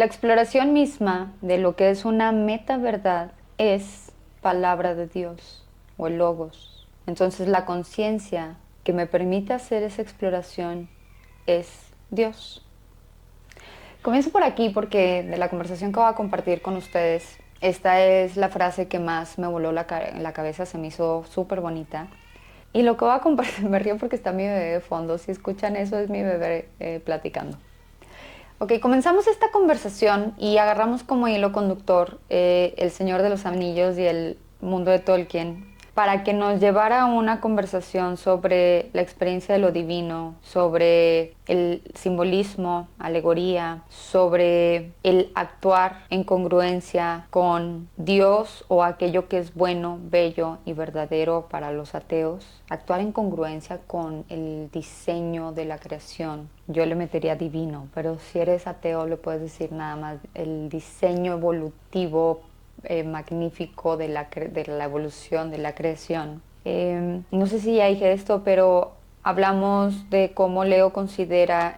La exploración misma de lo que es una meta verdad es palabra de Dios o el logos. Entonces la conciencia que me permite hacer esa exploración es Dios. Comienzo por aquí porque de la conversación que voy a compartir con ustedes, esta es la frase que más me voló la cabeza, se me hizo súper bonita. Y lo que voy a compartir, me río porque está mi bebé de fondo, si escuchan eso es mi bebé platicando. Ok, comenzamos esta conversación y agarramos como hilo conductor El Señor de los Anillos y el mundo de Tolkien para que nos llevara a una conversación sobre la experiencia de lo divino, sobre el simbolismo, alegoría, sobre el actuar en congruencia con Dios o aquello que es bueno, bello y verdadero para los ateos, actuar en congruencia con el diseño de la creación. Yo le metería divino, pero si eres ateo le puedes decir nada más el diseño evolutivo magnífico de la evolución, de la creación. No sé si ya dije esto, pero hablamos de cómo Leo considera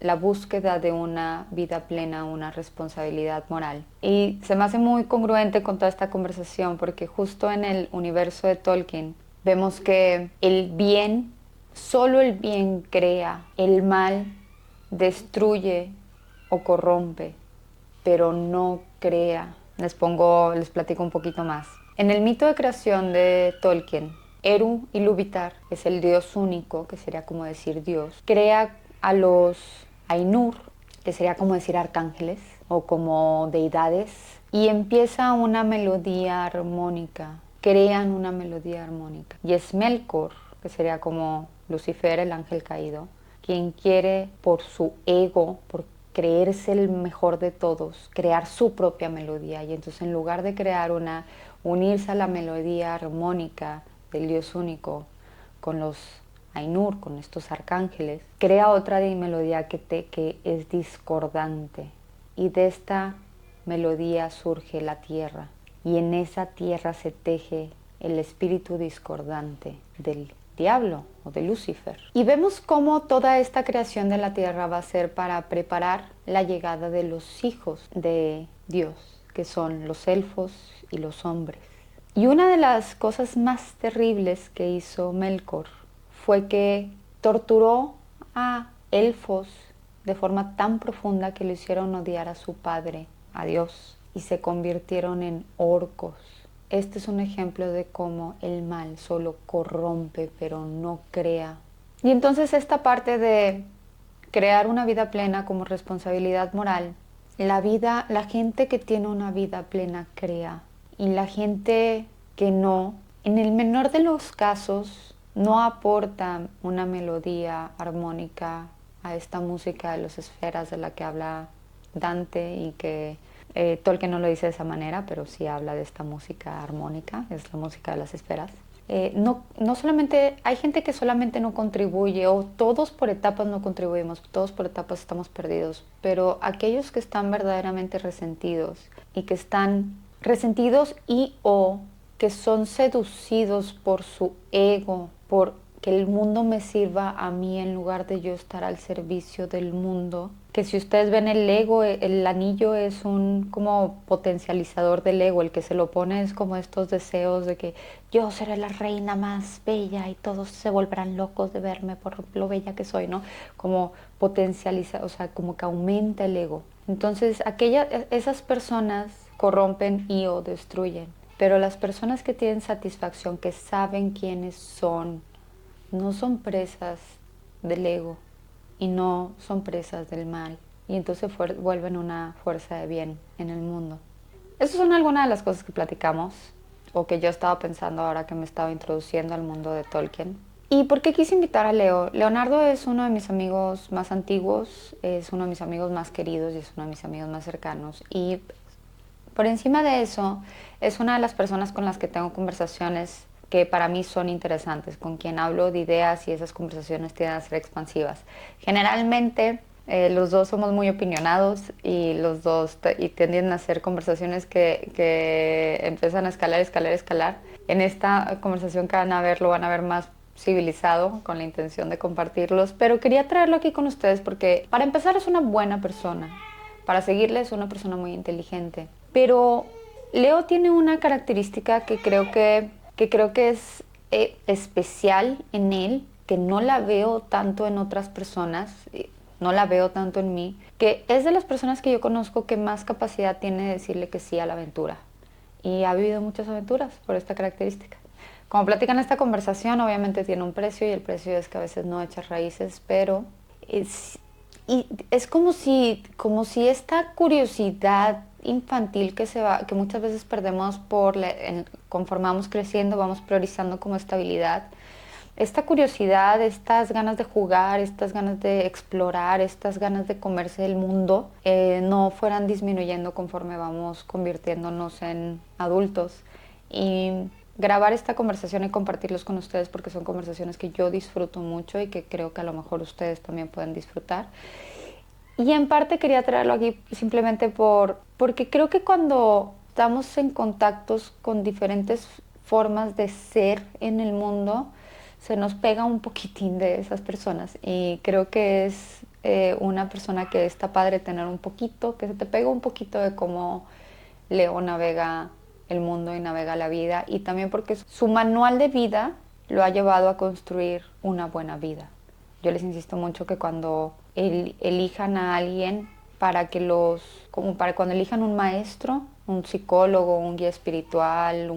la búsqueda de una vida plena una responsabilidad moral. Y se me hace muy congruente con toda esta conversación porque justo en el universo de Tolkien vemos que el bien, solo el bien crea, el mal destruye o corrompe, pero no crea. Les platico un poquito más. En el mito de creación de Tolkien, Eru Ilúvatar, que es el dios único, que sería como decir Dios, crea a los Ainur, que sería como decir arcángeles o como deidades, y empieza una melodía armónica, crean una melodía armónica. Y es Melkor, que sería como Lucifer, el ángel caído, quien quiere por su ego, por creerse el mejor de todos, crear su propia melodía. Y entonces en lugar de crear unirse a la melodía armónica del Dios único con los Ainur, con estos arcángeles, crea otra melodía que es discordante. Y de esta melodía surge la tierra. Y en esa tierra se teje el espíritu discordante del diablo o de Lucifer. Y vemos cómo toda esta creación de la tierra va a ser para preparar la llegada de los hijos de Dios, que son los elfos y los hombres. Y una de las cosas más terribles que hizo Melkor fue que torturó a elfos de forma tan profunda que le hicieron odiar a su padre, a Dios, y se convirtieron en orcos. Este es un ejemplo de cómo el mal solo corrompe, pero no crea. Y entonces esta parte de crear una vida plena como responsabilidad moral, la gente que tiene una vida plena crea, y la gente que no, en el menor de los casos, no aporta una melodía armónica a esta música de las esferas de la que habla Dante y que Tolkien no lo dice de esa manera, pero sí habla de esta música armónica, es la música de las esferas. No solamente, hay gente que solamente no contribuye, o todos por etapas no contribuimos, todos por etapas estamos perdidos, pero aquellos que están verdaderamente resentidos y que están resentidos y o que son seducidos por su ego, por que el mundo me sirva a mí en lugar de yo estar al servicio del mundo. Que si ustedes ven el ego, el anillo es un como potencializador del ego, el que se lo pone es como estos deseos de que yo seré la reina más bella y todos se volverán locos de verme por lo bella que soy, ¿no? Como potencializa, o sea, como que aumenta el ego. Entonces, esas personas corrompen y o destruyen. Pero las personas que tienen satisfacción, que saben quiénes son, no son presas del ego y no son presas del mal. Y entonces vuelven una fuerza de bien en el mundo. Esas son algunas de las cosas que platicamos o que yo estaba pensando ahora que me estaba introduciendo al mundo de Tolkien. ¿Y por qué quise invitar a Leo? Leonardo es uno de mis amigos más antiguos, es uno de mis amigos más queridos y es uno de mis amigos más cercanos. Y por encima de eso, es una de las personas con las que tengo conversaciones que para mí son interesantes, con quien hablo de ideas y esas conversaciones tienden a ser expansivas. Generalmente los dos somos muy opinionados y los dos y tienden a ser conversaciones que empiezan a escalar, escalar, escalar. En esta conversación que van a ver, lo van a ver más civilizado con la intención de compartirlos, pero quería traerlo aquí con ustedes porque para empezar es una buena persona. para seguirle, es una persona muy inteligente. Pero Leo tiene una característica que creo que es especial en él, que no la veo tanto en otras personas, no la veo tanto en mí, que es de las personas que yo conozco que más capacidad tiene de decirle que sí a la aventura. Y ha vivido muchas aventuras por esta característica. Como platican esta conversación, obviamente tiene un precio y el precio es que a veces no echas raíces, pero es, y es como si esta curiosidad infantil que muchas veces perdemos conforme vamos creciendo, vamos priorizando como estabilidad. Esta curiosidad, estas ganas de jugar, estas ganas de explorar, estas ganas de comerse el mundo, no fueran disminuyendo conforme vamos convirtiéndonos en adultos. Y grabar esta conversación y compartirlos con ustedes porque son conversaciones que yo disfruto mucho y que creo que a lo mejor ustedes también pueden disfrutar. Y en parte quería traerlo aquí simplemente porque creo que cuando estamos en contactos con diferentes formas de ser en el mundo, se nos pega un poquitín de esas personas. Y creo que es una persona que está padre tener un poquito, que se te pega un poquito de cómo Leo navega el mundo y navega la vida. Y también porque su manual de vida lo ha llevado a construir una buena vida. Yo les insisto mucho que cuando elijan a alguien como para cuando elijan un maestro, un psicólogo, un guía espiritual,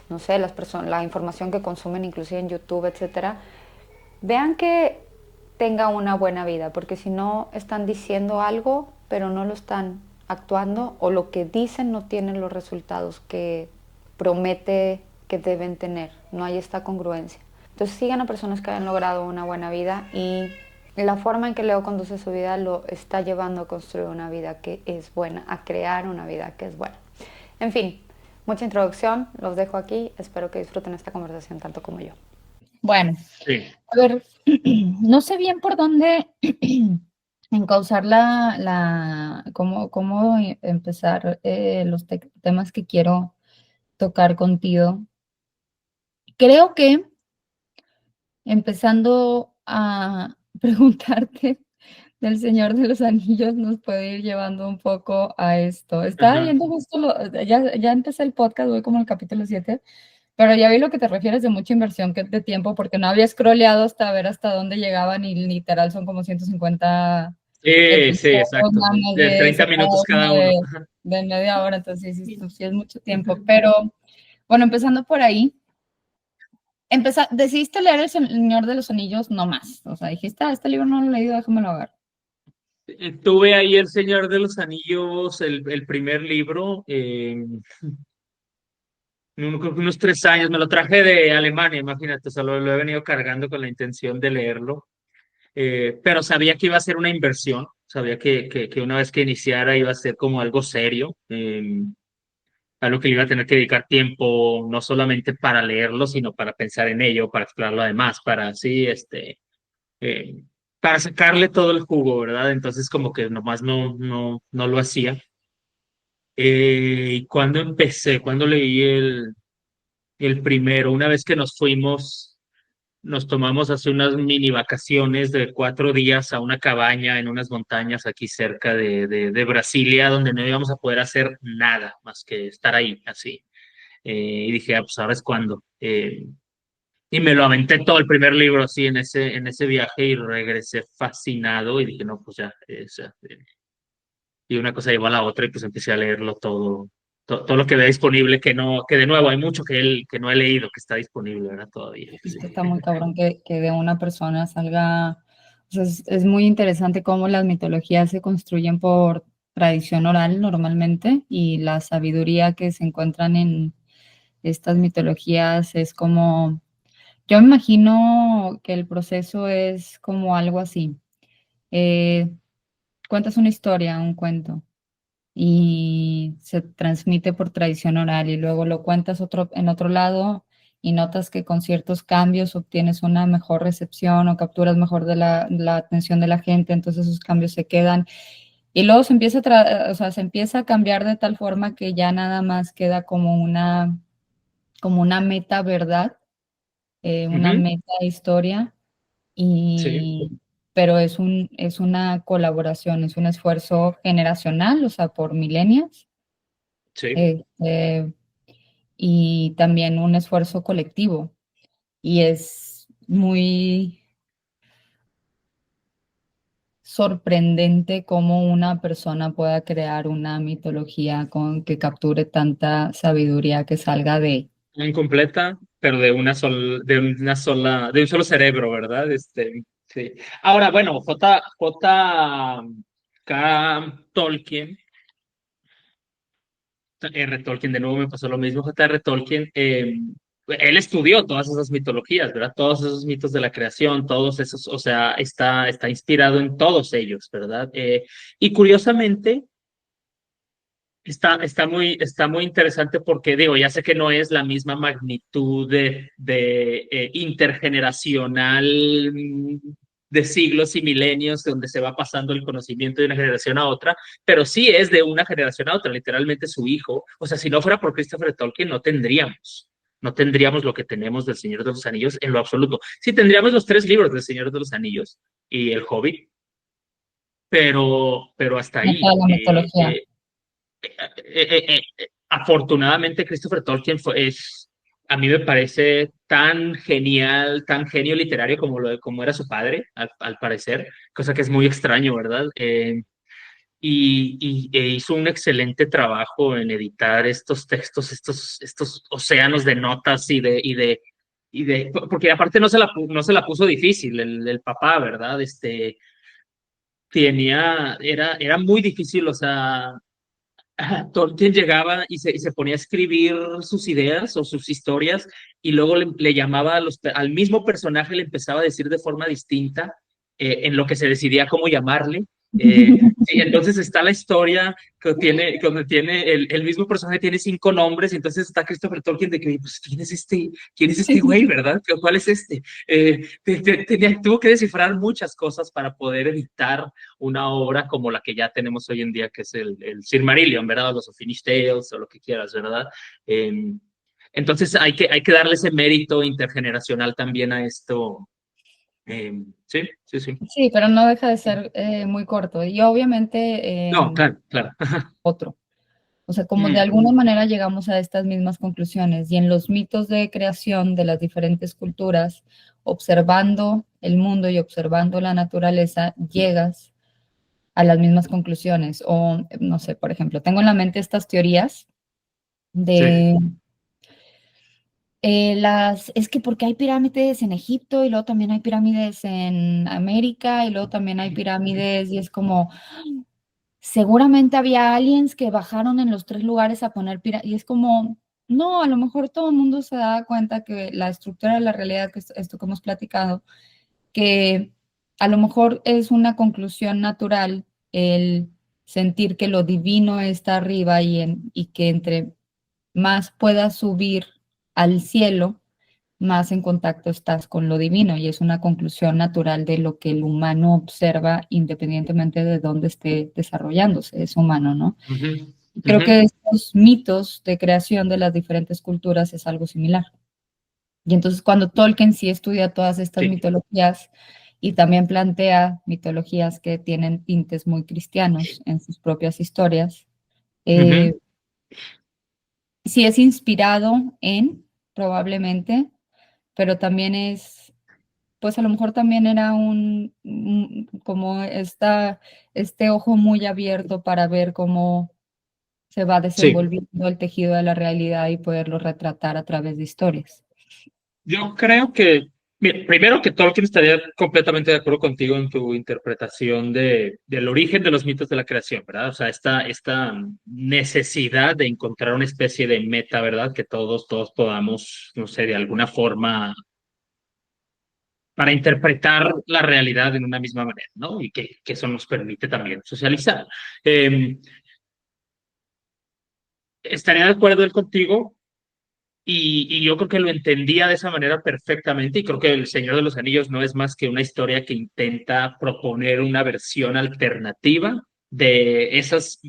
no sé, la información que consumen inclusive en YouTube, etcétera, vean que tenga una buena vida, porque si no están diciendo algo, pero no lo están actuando, o lo que dicen no tienen los resultados que promete que deben tener. No hay esta congruencia. Entonces sigan a personas que han logrado una buena vida y la forma en que Leo conduce su vida lo está llevando a construir una vida que es buena, a crear una vida que es buena. En fin, mucha introducción, los dejo aquí, espero que disfruten esta conversación tanto como yo. Bueno, Sí. a ver, no sé bien por dónde encauzar cómo empezar los temas que quiero tocar contigo. Creo que empezando a preguntarte del Señor de los Anillos nos puede ir llevando un poco a esto. Estaba Ajá. viendo justo, ya empecé el podcast, voy como al capítulo 7, pero ya vi lo que te refieres de mucha inversión de tiempo, porque no había scrolleado hasta ver hasta dónde llegaban y literal son como 150 Sí, episodios, exacto. nada más De de eso, 30 cada minutos uno cada uno. Ajá. de media hora, entonces sí es mucho tiempo. Pero bueno, empezando por ahí, decidiste leer El Señor de los Anillos no más, o sea, dijiste, este libro no lo he leído, déjamelo ver. Tuve ahí El Señor de los Anillos, el primer libro, creo que unos 3 años. Me lo traje de Alemania, imagínate, solo lo he venido cargando con la intención de leerlo. Pero sabía que iba a ser una inversión, sabía que una vez que iniciara iba a ser como algo serio, algo que le iba a tener que dedicar tiempo, no solamente para leerlo, sino para pensar en ello, para explorarlo además, para así, eh, para sacarle todo el jugo, ¿verdad? Entonces como que nomás no lo hacía. Y cuando empecé, cuando leí el primero, una vez que nos fuimos, nos tomamos hace unas mini vacaciones de 4 días a una cabaña en unas montañas aquí cerca de Brasilia, donde no íbamos a poder hacer nada más que estar ahí, así. Y dije, pues ahora es cuando. Y me lo aventé todo el primer libro así en ese viaje y regresé fascinado y dije, no, pues ya. Y una cosa llevó a la otra y pues empecé a leerlo todo lo que vea disponible, que de nuevo hay mucho que no he leído, que está disponible, ¿verdad? Todavía. Sí. Esto está muy cabrón que de una persona salga, o sea, es muy interesante cómo las mitologías se construyen por tradición oral normalmente y la sabiduría que se encuentran en estas mitologías es como, yo me imagino que el proceso es como algo así. Eh, Cuentas una historia, un cuento y se transmite por tradición oral y luego lo cuentas en otro lado y notas que con ciertos cambios obtienes una mejor recepción o capturas mejor de la atención de la gente, entonces esos cambios se quedan y luego o sea, se empieza a cambiar de tal forma que ya nada más queda como una meta verdad, una Ujú. meta historia Sí. y pero es una colaboración, es un esfuerzo generacional, o sea, por milenios, Sí, este, y también un esfuerzo colectivo. Y es muy sorprendente cómo una persona pueda crear una mitología con que capture tanta sabiduría que salga de... incompleta, pero de un solo cerebro, ¿verdad? Sí. Ahora, bueno, K. Tolkien, R. Tolkien, de nuevo me pasó lo mismo, J.R. Tolkien, él estudió todas esas mitologías, ¿verdad? Todos esos mitos de la creación, todos esos, o sea, está inspirado en todos ellos, ¿verdad? Y curiosamente, está muy interesante porque, digo, ya sé que no es la misma magnitud de intergeneracional de siglos y milenios donde se va pasando el conocimiento de una generación a otra, pero sí es de una generación a otra, literalmente su hijo. O sea, si no fuera por Christopher Tolkien, no tendríamos lo que tenemos del Señor de los Anillos en lo absoluto. Sí, tendríamos los 3 libros del Señor de los Anillos y el Hobbit, pero hasta No toda ahí. la mitología. Afortunadamente Christopher Tolkien a mí me parece tan genial, tan genio literario como era su padre, al parecer, cosa que es muy extraño, ¿verdad? Y hizo un excelente trabajo en editar estos textos, estos océanos de notas porque aparte no se la puso difícil el papá, ¿verdad? Era muy difícil, o sea, Tolkien llegaba y se ponía a escribir sus ideas o sus historias y luego le llamaba al mismo personaje, le empezaba a decir de forma distinta en lo que se decidía cómo llamarle. Sí, entonces está la historia donde tiene el mismo personaje tiene 5 nombres, y entonces está Christopher Tolkien de que, pues, ¿quién es este güey, verdad? ¿Cuál es este? Tuvo que descifrar muchas cosas para poder editar una obra como la que ya tenemos hoy en día, que es el Silmarillion, ¿verdad? Los of Finished Tales o lo que quieras, ¿verdad? Entonces hay que darle ese mérito intergeneracional también a esto. Sí, sí, sí. Sí, pero no deja de ser muy corto. Y obviamente No, claro, claro. otro. O sea, como de Mm, alguna manera llegamos a estas mismas conclusiones y en los mitos de creación de las diferentes culturas, observando el mundo y observando la naturaleza, llegas a las mismas conclusiones. O, no sé, por ejemplo, tengo en la mente estas teorías sí, de es que porque hay pirámides en Egipto y luego también hay pirámides en América y luego también hay pirámides y es como, seguramente había aliens que bajaron en los 3 lugares a poner pirámides y es como, no, a lo mejor todo el mundo se da cuenta que la estructura de la realidad, que es esto que hemos platicado, que a lo mejor es una conclusión natural el sentir que lo divino está arriba y que entre más puedas subir al cielo, más en contacto estás con lo divino y es una conclusión natural de lo que el humano observa independientemente de dónde esté desarrollándose, es humano, ¿no? ujú, Creo ujú, que estos mitos de creación de las diferentes culturas es algo similar. Y entonces cuando Tolkien sí estudia todas estas sí, mitologías y también plantea mitologías que tienen tintes muy cristianos en sus propias historias, ujú, eh, sí es inspirado en, probablemente, pero también es, pues a lo mejor también era como este ojo muy abierto para ver cómo se va sí. desenvolviendo el tejido de la realidad y poderlo retratar a través de historias. Yo creo que, mira, primero que Tolkien estaría completamente de acuerdo contigo en tu interpretación del origen de los mitos de la creación, ¿verdad? O sea, esta necesidad de encontrar una especie de meta, ¿verdad? Que todos podamos, no sé, de alguna forma, para interpretar la realidad en una misma manera, ¿no? Y que eso nos permite también socializar. Eh, Estaría de acuerdo él contigo. Y yo creo que lo entendía de esa manera perfectamente, y creo que El Señor de los Anillos no es más que una historia que intenta proponer una versión alternativa de esas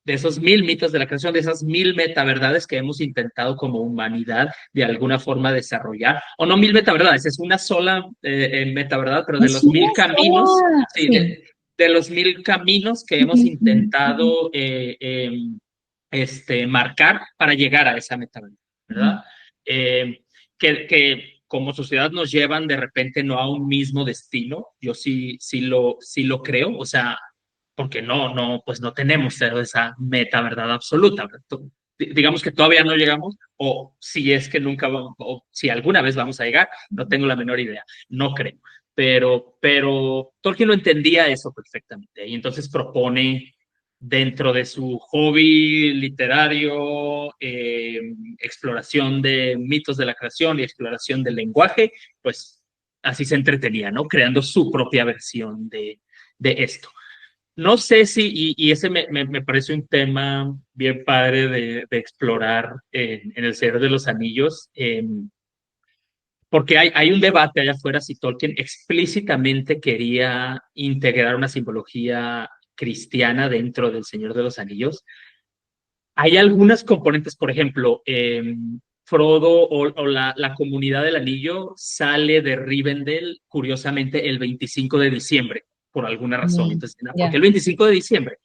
de esos 1000 mitos de la creación, de esas 1000 metaverdades que hemos intentado como humanidad de alguna forma desarrollar, o no 1000 metaverdades, es una sola metaverdad, pero de Es los 1000 una caminos, sola, sí, sí. de los 1000 caminos que hemos Ujú, ujú, intentado marcar para llegar a esa metaverdad, ujú. ¿verdad? Que como sociedad nos llevan de repente no a un mismo destino, yo sí lo creo, o sea, porque pues no tenemos esa meta verdad absoluta. Digamos que todavía no llegamos, o si es que nunca vamos, o si alguna vez vamos a llegar, no tengo la menor idea, no creo. Pero Tolkien lo entendía eso perfectamente y entonces propone dentro de su hobby literario, exploración de mitos de la creación y exploración del lenguaje, pues así se entretenía, ¿no? Creando su propia versión de esto. No sé si, y ese me parece un tema bien padre de explorar en El Señor de los Anillos, porque hay un debate allá afuera si Tolkien explícitamente quería integrar una simbología cristiana dentro del Señor de los Anillos. Hay algunas componentes, por ejemplo, Frodo o la comunidad del anillo sale de Rivendell, curiosamente, el 25 de diciembre, por alguna razón. Mm, Entonces, ¿por qué ya. el 25 de diciembre?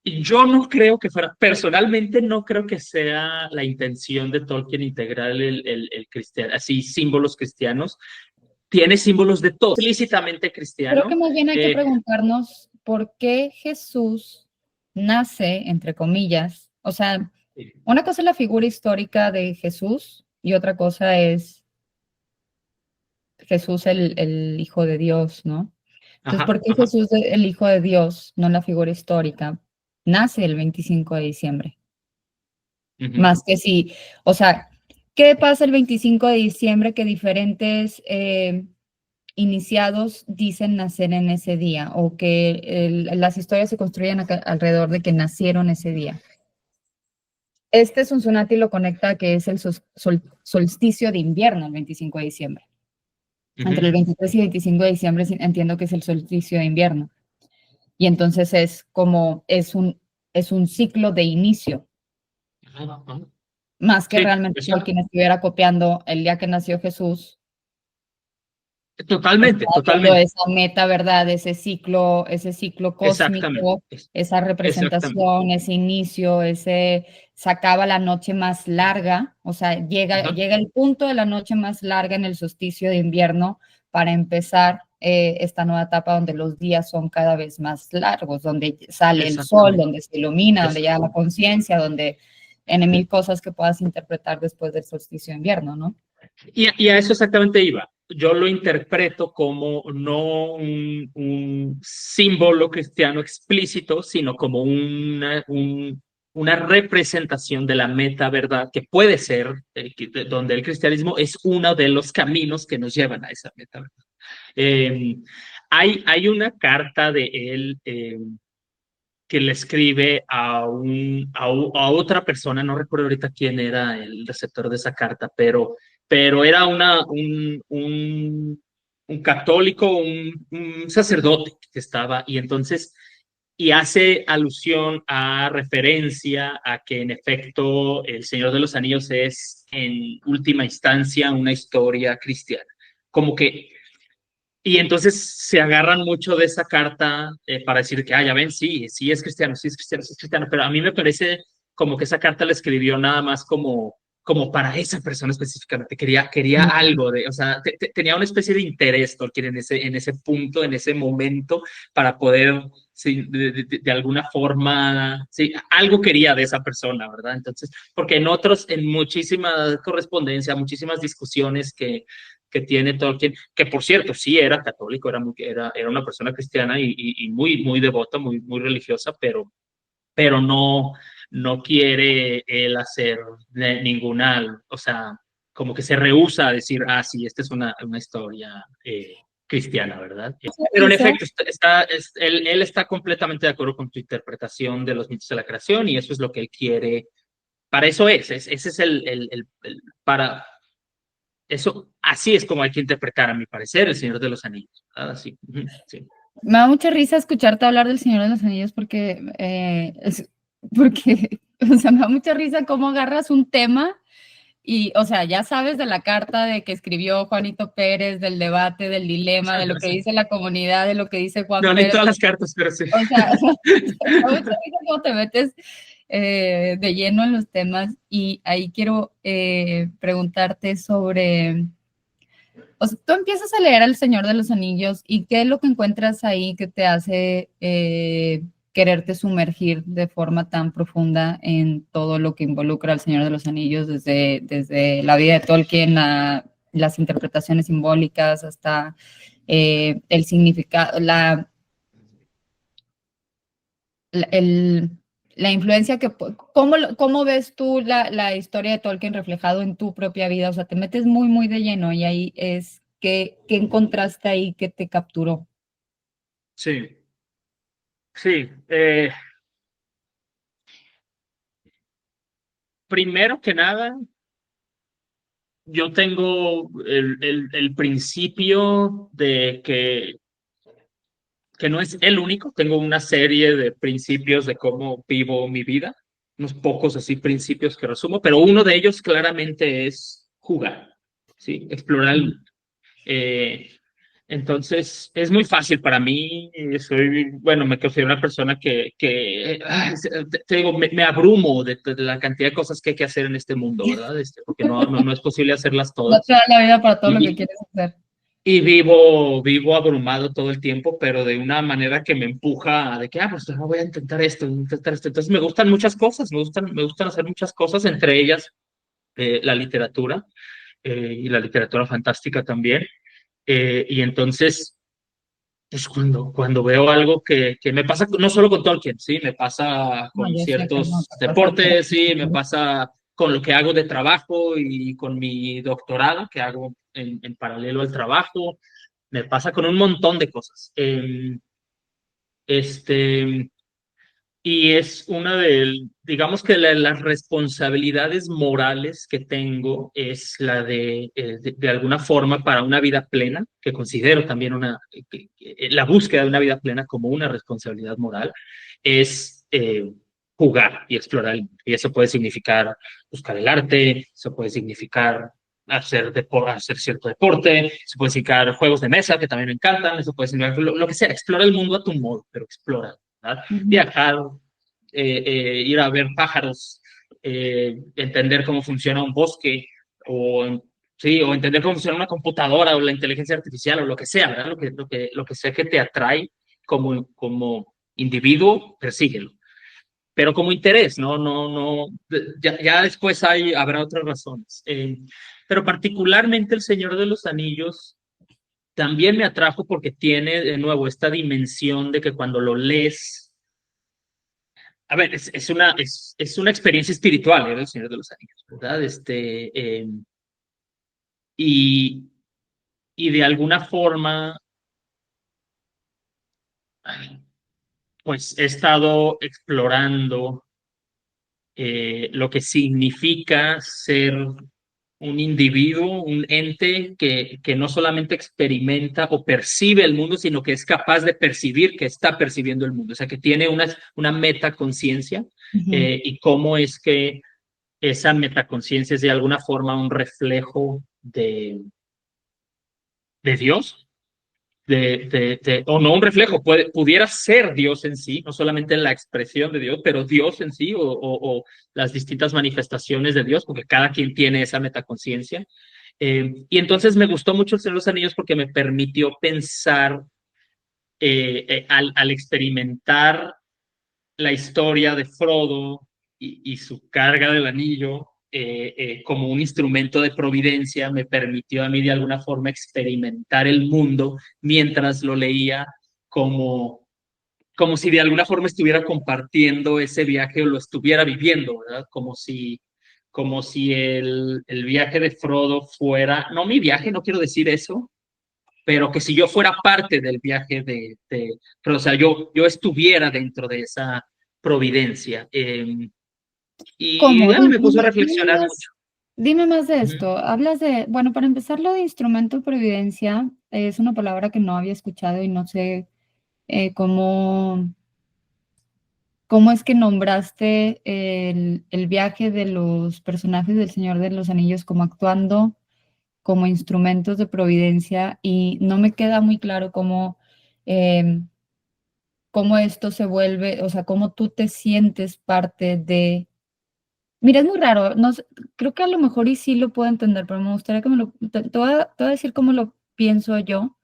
Yo no creo que fuera, personalmente no creo que sea la intención de Tolkien integrar el cristiano, así símbolos cristianos. Tiene símbolos de todo, explícitamente Creo que cristiano. más bien hay que preguntarnos por qué Jesús nace, entre comillas. O sea, una cosa es la figura histórica de Jesús y otra cosa es Jesús el Hijo de Dios, ¿no? Entonces, Ajá, ¿por qué ajá. Jesús el Hijo de Dios, no la figura histórica, nace el 25 de diciembre? Uh-huh. Más que si, o sea, ¿qué pasa el 25 de diciembre que diferentes iniciados dicen nacer en ese día o que las historias se construyen alrededor de que nacieron ese día? Este Sonsonate lo conecta que es el solsticio de invierno, el 25 de diciembre. Entre el Uh-huh. 23 y 25 de diciembre entiendo que es el solsticio de invierno. Y entonces es como, es un ciclo de inicio, Ajá. más que Sí, realmente quien estuviera copiando el día que nació Jesús. totalmente, Está viendo totalmente. esa meta, ¿verdad? Ese ciclo Exactamente. cósmico, esa Exactamente. representación, ese inicio, se acaba la noche más larga, o sea, Ajá. llega el punto de la noche más larga en el solsticio de invierno para empezar esta nueva etapa donde los días son cada vez más largos, donde sale el sol, Exactamente. donde se ilumina, donde llega la Exactamente. conciencia, donde en mil cosas que puedas interpretar después del solsticio de invierno, ¿no? Y a eso exactamente iba. Yo lo interpreto como no un símbolo cristiano explícito, sino como una representación de la meta verdad que puede ser, donde el cristianismo es uno de los caminos que nos llevan a esa meta verdad. Eh, hay una carta de él que le escribe a otra persona, no recuerdo ahorita quién era el receptor de esa carta, pero era un católico, un sacerdote que estaba, y entonces, y hace alusión a referencia a que en efecto El Señor de los Anillos es en última instancia una historia cristiana. Como que y entonces se agarran mucho de esa carta para decir que, ya ven, sí es cristiano, sí es cristiano, sí es cristiano, pero a mí me parece como que esa carta la escribió nada más como para esa persona específicamente, quería algo o sea, tenía una especie de interés Tolkien en ese punto, en ese momento, para poder, sí, de alguna forma, sí, algo quería de esa persona, ¿verdad? Entonces, porque en muchísima correspondencia, muchísimas discusiones que tiene Tolkien, que por cierto, sí era católico, era una persona cristiana y muy devota, muy religiosa, pero no quiere él hacer ninguna, o sea, como que se rehúsa a decir, sí, esta es una historia cristiana, ¿verdad? Pero en Dice, efecto, él está completamente de acuerdo con tu interpretación de los mitos de la creación y eso es lo que él quiere. Para eso ese es para eso, así es como hay que interpretar, a mi parecer, El Señor de los Anillos. Así, sí. Me da mucha risa escucharte hablar del Señor de los Anillos porque, o sea, me da mucha risa cómo agarras un tema y, o sea, ya sabes de la carta de que escribió Juanito Pérez, del debate, del dilema, de lo que dice la comunidad, de lo que dice Juan No, ni Pérez. todas las cartas, pero sí. O sea, me da mucha risa cómo te metes de lleno en los temas y ahí quiero preguntarte sobre, o sea, tú empiezas a leer El Señor de los Anillos y qué es lo que encuentras ahí que te hace quererte sumergir de forma tan profunda en todo lo que involucra al Señor de los Anillos, desde la vida de Tolkien, las interpretaciones simbólicas, hasta el significado, el, la influencia que, ¿cómo ves tú la historia de Tolkien reflejado en tu propia vida? O sea, te metes muy, muy de lleno y ahí es, ¿qué encontraste ahí que te capturó? Sí, sí. Primero que nada, yo tengo el principio de que no es el único, tengo una serie de principios de cómo vivo mi vida, unos pocos así principios que resumo, pero uno de ellos claramente es jugar, ¿sí? Explorar el mundo. Eh, entonces, es muy fácil para mí, bueno, me considero una persona te digo, me abrumo de la cantidad de cosas que hay que hacer en este mundo, ¿verdad? Porque no es posible hacerlas No te todas. da la vida para todo lo que Y, quieres hacer. y vivo abrumado todo el tiempo, pero de una manera que me empuja de que, pues no voy a intentar esto, intentar esto. Entonces me gustan muchas cosas, me gustan hacer muchas cosas, entre ellas la literatura y la literatura fantástica también. Y entonces, pues cuando veo algo que me pasa, no solo con Tolkien, sí, me pasa No, con yo sé que no, ciertos te pasa a deportes, sí, me pasa con lo que hago de trabajo y con mi doctorado que hago en paralelo al trabajo, me pasa con un montón de cosas. Este, y es una digamos que las responsabilidades morales que tengo es la de alguna forma para una vida plena, que considero también la búsqueda de una vida plena como una responsabilidad moral, es jugar y explorar el mundo. Y eso puede significar buscar el arte, eso puede significar hacer cierto deporte, eso puede significar juegos de mesa que también me encantan, eso puede significar lo que sea, explora el mundo a tu modo, pero explora. ¿Verdad? Ujú. Viajar, ir a ver pájaros, entender cómo funciona un bosque, o, sí, o entender cómo funciona una computadora o la inteligencia artificial o lo que sea, ¿verdad? Lo que sea que te atrae como individuo, persíguelo. Pero como interés, no, ya después habrá otras razones. Pero particularmente El Señor de los Anillos también me atrajo porque tiene de nuevo esta dimensión de que cuando lo lees, a ver, es una experiencia espiritual, ¿eh? El Señor de los Anillos, ¿verdad? Y, y de alguna forma, pues he estado explorando lo que significa ser un individuo, un ente que no solamente experimenta o percibe el mundo, sino que es capaz de percibir que está percibiendo el mundo, o sea, que tiene una metaconciencia Ujú. y cómo es que esa metaconciencia es de alguna forma un reflejo de Dios, o no un reflejo, pudiera ser Dios en sí, no solamente la expresión de Dios, pero Dios en sí o las distintas manifestaciones de Dios, porque cada quien tiene esa metaconciencia. Y entonces me gustó mucho El Señor de los Anillos porque me permitió pensar al experimentar la historia de Frodo y su carga del anillo como un instrumento de providencia me permitió a mí de alguna forma experimentar el mundo mientras lo leía como, como si de alguna forma estuviera compartiendo ese viaje o lo estuviera viviendo, ¿verdad? Como si el viaje de Frodo fuera, no mi viaje, no quiero decir eso, pero que si yo fuera parte del viaje pero, o sea, yo estuviera dentro de esa providencia. Y ¿Cómo? me puso a reflexionar mucho. Dime más de Ujú. esto. Hablas de, bueno, para empezar, lo de instrumento de providencia es una palabra que no había escuchado y no sé cómo, cómo es que nombraste el viaje de los personajes del Señor de los Anillos como actuando como instrumentos de providencia y no me queda muy claro eh, cómo esto se vuelve, o sea, cómo tú te sientes parte de... Mira, es muy raro, no sé, creo que a lo mejor y sí lo puedo entender, pero me gustaría que te voy a decir cómo lo pienso yo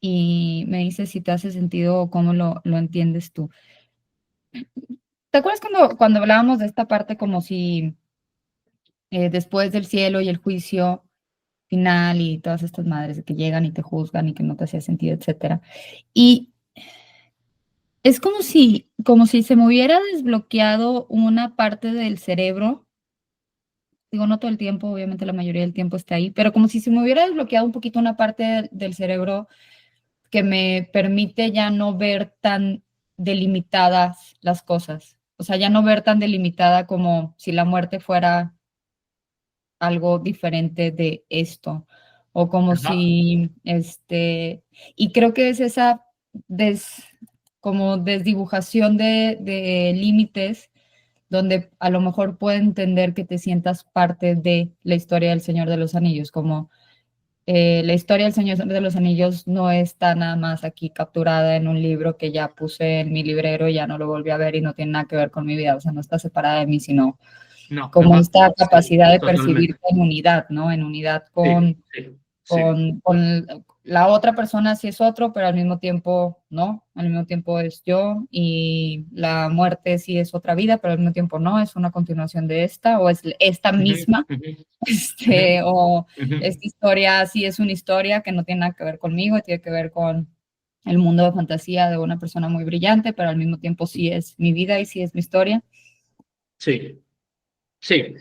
y me dices si te hace sentido o cómo lo entiendes tú. ¿Te acuerdas cuando hablábamos de esta parte como si después del cielo y el juicio final y todas estas madres de que llegan y te juzgan y que no te hacía sentido, etcétera? Y es como si se me hubiera desbloqueado una parte del cerebro, digo, no todo el tiempo, obviamente la mayoría del tiempo está ahí, pero como si se me hubiera desbloqueado un poquito una parte del cerebro que me permite ya no ver tan delimitadas las cosas. O sea, ya no ver tan delimitada como si la muerte fuera algo diferente de esto, o como Ajá. si, y creo que es esa como desdibujación de límites, donde a lo mejor puedo entender que te sientas parte de la historia del Señor de los Anillos, como la historia del Señor de los Anillos no está nada más aquí capturada en un libro que ya puse en mi librero y ya no lo volví a ver y no tiene nada que ver con mi vida, o sea, no está separada de mí, sino No, como ajá. esta Sí, capacidad de totalmente. percibirte en unidad, ¿no? En unidad Sí, sí, sí. con la otra persona sí es otro, pero al mismo tiempo no, al mismo tiempo es yo y la muerte sí es otra vida, pero al mismo tiempo no, es una continuación de esta o es esta Ujú, misma, ujú, ujú, o ujú, esta historia sí es una historia que no tiene nada que ver conmigo, tiene que ver con el mundo de fantasía de una persona muy brillante, pero al mismo tiempo sí es mi vida y sí es mi historia. sí, sí.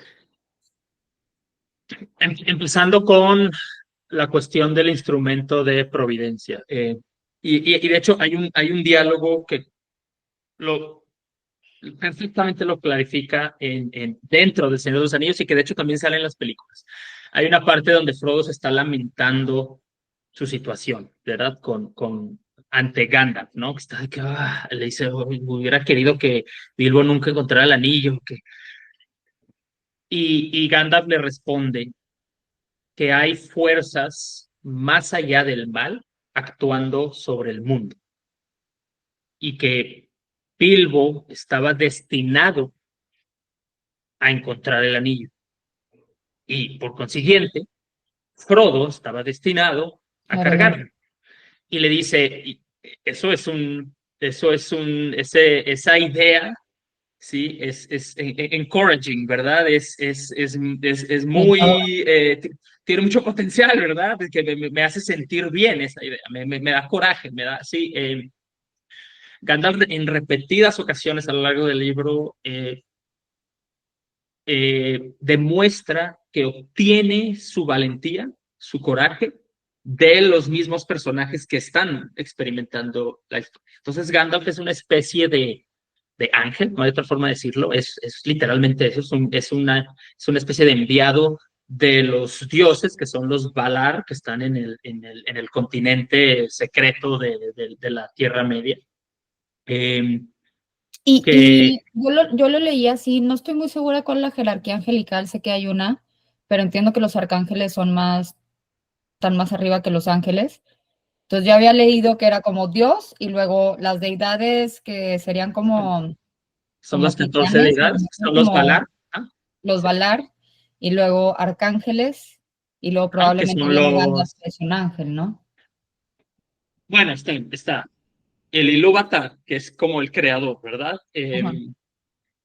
Empezando con la cuestión del instrumento de providencia. Y de hecho hay un diálogo que lo perfectamente lo clarifica dentro del Señor de los Anillos y que de hecho también sale en las películas. Hay una parte donde Frodo se está lamentando su situación, ¿verdad? Ante Gandalf, ¿no? Que está de que le dice, "Oh, hubiera querido que Bilbo nunca encontrara el anillo, y Gandalf le responde que hay fuerzas más allá del mal actuando sobre el mundo y que Bilbo estaba destinado a encontrar el anillo y por consiguiente Frodo estaba destinado a Claro, cargarlo y le dice esa idea, sí, es encouraging, ¿verdad? Es muy, tiene mucho potencial, ¿verdad? Que me hace sentir bien esa idea, me da coraje, me da, sí. Gandalf en repetidas ocasiones a lo largo del libro demuestra que obtiene su valentía, su coraje, de los mismos personajes que están experimentando la historia. Entonces Gandalf es una especie de ángel, no hay otra forma de decirlo, es literalmente eso, es una especie de enviado de los dioses, que son los Valar, que están en el continente secreto de la Tierra Media. Eh, y que yo lo leí así, no estoy muy segura con la jerarquía angelical, sé que hay una, pero entiendo que los arcángeles están más arriba que los ángeles. Entonces yo había leído que era como Dios y luego las deidades que serían son como las 14 titanes, a lo deidades, mejor son los como Valar, ¿ah? los Valar, y luego arcángeles, y luego Que probablemente son viene Gandalf, los, que es un ángel, ¿no? bueno, está el Ilúvatar, que es como el creador, ¿verdad? Ajá.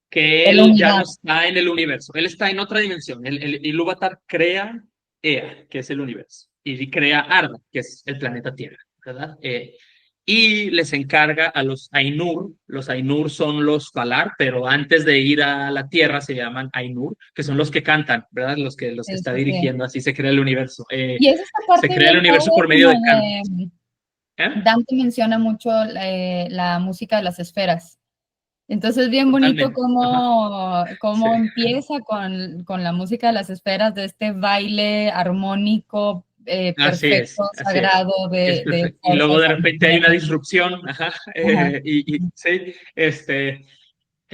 Que De la él ya no unidad. está en el universo, él está en otra dimensión. El Ilúvatar crea Ea, que es el universo, y crea Arda, que es el planeta Tierra, ¿verdad? Y les encarga a los Ainur son los Valar, pero antes de ir a la Tierra se llaman Ainur, que son los que cantan, ¿verdad? Los que Sí, está sí, sí. dirigiendo, así se crea el universo. Y es esta Se parte crea el bien universo padre por medio como de de, cantos. ¿Eh? Dante menciona mucho la música de las esferas. Entonces, bien bonito Totalmente. Ajá. cómo Sí. empieza con la música de las esferas, de este baile armónico, Así perfecto, así es. sagrado Es de perfecto. Y luego fuerzas de al repente hay una tiempo. disrupción, ajá, Ajá. sí,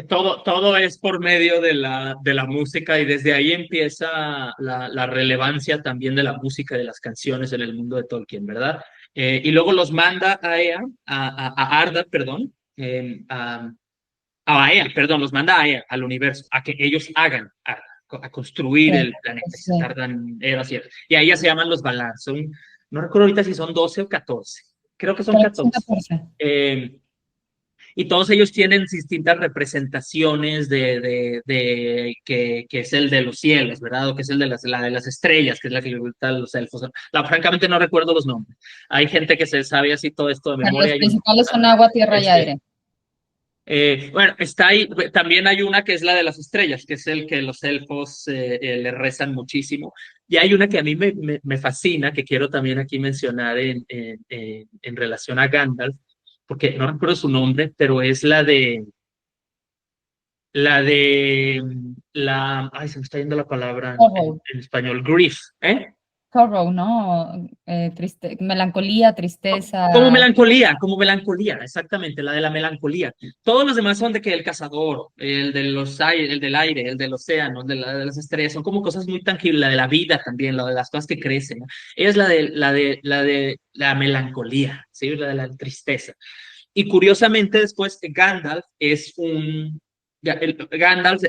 todo es por medio de la música y desde ahí empieza la relevancia también de la música y de las canciones en el mundo de Tolkien, ¿verdad? Y luego los manda a Ea, a Arda, perdón, a Ea, perdón, los manda a Ea, al universo, a que ellos hagan, a construir Sí, el planeta, y se sí. tardan eras y eras. Y ahí ya se llaman los Valar, no recuerdo ahorita si son 12 o 14, creo que son Creo que son 14. 14. Eh, y todos ellos tienen distintas representaciones que es el de los cielos, ¿verdad? O que es el de la de las estrellas, que es la que le gusta a los elfos. Francamente no recuerdo los nombres. Hay gente que se sabe así todo esto de Los memoria. principales son agua, tierra y Este, aire. bueno, está ahí, también hay una que es la de las estrellas, que es el que los elfos le rezan muchísimo. Y hay una que a mí me fascina, que quiero también aquí mencionar en relación a Gandalf, porque no recuerdo su nombre, pero es ay, se me está yendo la palabra Sorrow, en español, grief, ¿eh? sorrow, ¿no? Melancolía, tristeza. Como melancolía, exactamente, la de la melancolía. Todos los demás son de que el cazador, el de los aire, el del aire, el del océano, de las estrellas, son como cosas muy tangibles, la de la vida también, la de las cosas que crecen, ¿no? Ella es la de la melancolía, ¿sí? La de la tristeza. Y curiosamente después Gandalf es Gandalf,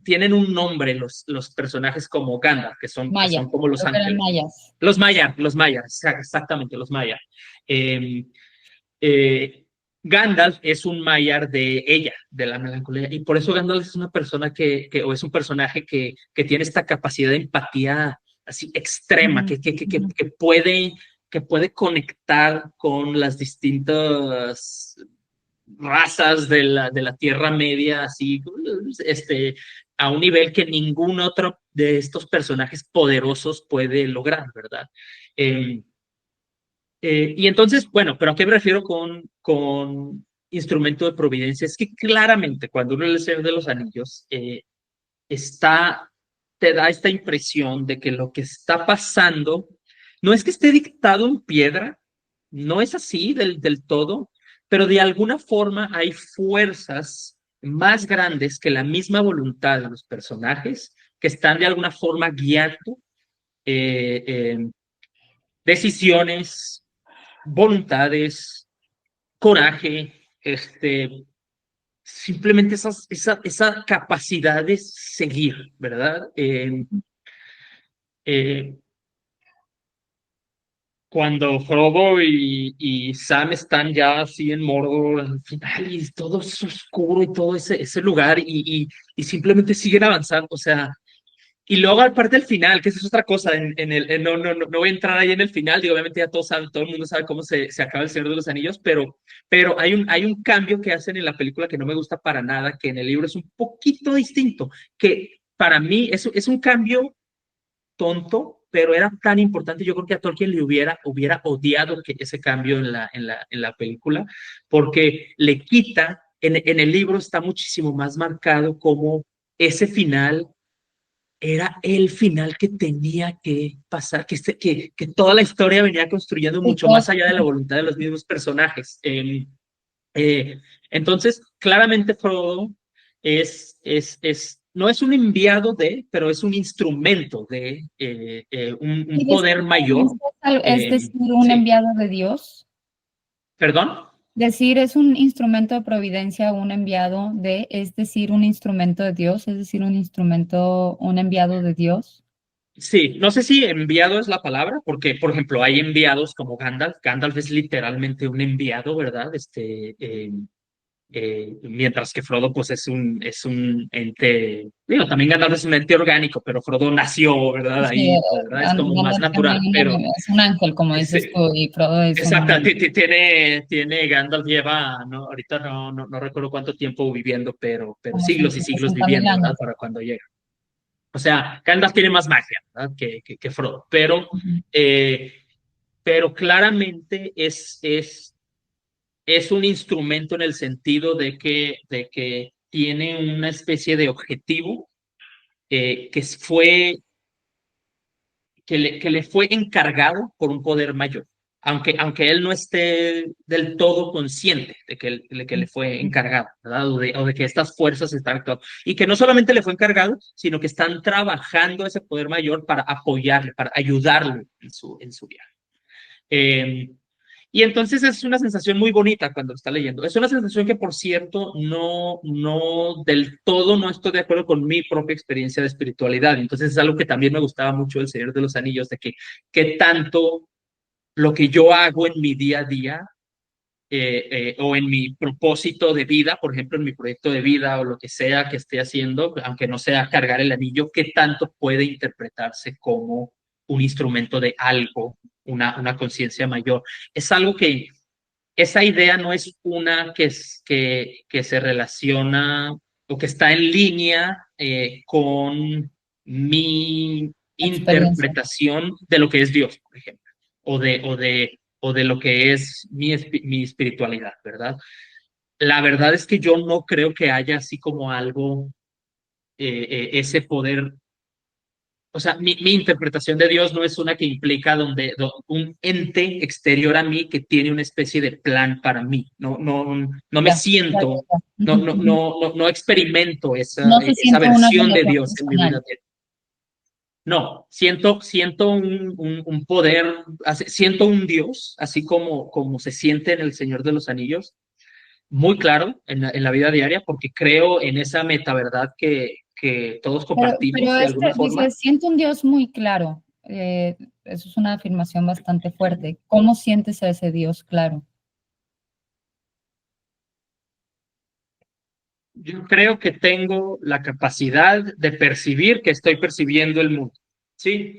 tienen un nombre los personajes como Gandalf, que Maya, son como los creo que eran ángeles. mayas. Los mayas, exactamente, los mayas. Eh, eh, Gandalf es un mayar de ella, de la melancolía, y por eso Gandalf es una persona o es un personaje que tiene esta capacidad de empatía así extrema, Ujú, ujú. que puede conectar con las distintas razas de la Tierra Media, así, a un nivel que ningún otro de estos personajes poderosos puede lograr, ¿verdad? Eh, y entonces, bueno, pero ¿a qué me refiero con instrumento de providencia? Es que claramente cuando uno lee El Señor de los Anillos, está, te da esta impresión de que lo que está pasando no es que esté dictado en piedra, no es así del todo, pero de alguna forma hay fuerzas más grandes que la misma voluntad de los personajes que están de alguna forma guiando eh, decisiones, voluntades, coraje, simplemente esa capacidad de seguir, ¿verdad? Eh, Cuando Frodo y Sam están ya así en Mordor al final y todo es oscuro y todo ese lugar y simplemente siguen avanzando, o sea, y luego aparte del final, que esa es otra cosa, no voy a entrar ahí en el final, digo, obviamente ya todos saben, todo el mundo sabe cómo se acaba el Señor de los Anillos, pero hay un cambio que hacen en la película que no me gusta para nada, que en el libro es un poquito distinto, que para mí es un cambio tonto, pero era tan importante, yo creo que a Tolkien hubiera odiado ese cambio en la película, porque le quita, en el libro está muchísimo más marcado como ese final era el final que tenía que pasar, que toda la historia venía construyendo Sí, mucho más allá de la voluntad de los mismos personajes. Eh, entonces, claramente Frodo no es un enviado pero es un instrumento de un ¿y decir poder mayor. es decir, un Sí, enviado de Dios? perdón. Decir es un instrumento de providencia, un enviado de, es decir, un instrumento de Dios, es decir, un instrumento, un enviado de Dios. Sí, no sé si enviado es la palabra, porque, por ejemplo, hay enviados como Gandalf. Gandalf es literalmente un enviado, ¿verdad? Mientras que Frodo pues es un ente, digo, también Gandalf es un ente orgánico, pero Frodo nació, ¿verdad? Sí, Ahí, ¿verdad? Es como más natural, pero es un ángel, como dices sí, tú, y Frodo es exacto, un... Gandalf lleva, no, ahorita no recuerdo cuánto tiempo viviendo, pero como siglos y siglos 60.000 viviendo, ¿verdad? años. Para cuando llega. O sea, Gandalf tiene más magia, ¿verdad? Que Frodo, Ujú. eh, pero claramente es un instrumento en el sentido de que tiene una especie de objetivo que que le fue encargado por un poder mayor, aunque él no esté del todo consciente de que le fue encargado, ¿verdad? O de que estas fuerzas están actuando. Y que no solamente le fue encargado, sino que están trabajando ese poder mayor para apoyarle, para ayudarle en su viaje. Y entonces es una sensación muy bonita cuando lo está leyendo. Es una sensación que, por cierto, no del todo no estoy de acuerdo con mi propia experiencia de espiritualidad. Entonces es algo que también me gustaba mucho del Señor de los Anillos, de que tanto lo que yo hago en mi día a día o en mi propósito de vida, por ejemplo, en mi proyecto de vida o lo que sea que esté haciendo, aunque no sea cargar el anillo, qué tanto puede interpretarse como un instrumento de algo, una conciencia mayor. Es algo que, esa idea no es una que se relaciona o que está en línea con mi Experiencia. interpretación de lo que es Dios, por ejemplo, o de lo que es mi espiritualidad, ¿verdad? La verdad es que yo no creo que haya así como algo, ese poder. O sea, mi interpretación de Dios no es una que implica un ente exterior a mí que tiene una especie de plan para mí. No me Ya, ya, ya, siento, ya. Ujú, ujú. no experimento No se esa siente una versión de relación Dios en mi vida. personal. No, siento un poder, siento un Dios, así como se siente en El Señor de los Anillos, muy claro en la vida diaria, porque creo en esa metaverdad que todos Pero compartimos de alguna forma. dice, siento un Dios muy claro. Eso es una afirmación bastante fuerte. ¿Cómo sientes a ese Dios claro? Yo creo que tengo la capacidad de percibir que estoy percibiendo el mundo. Sí,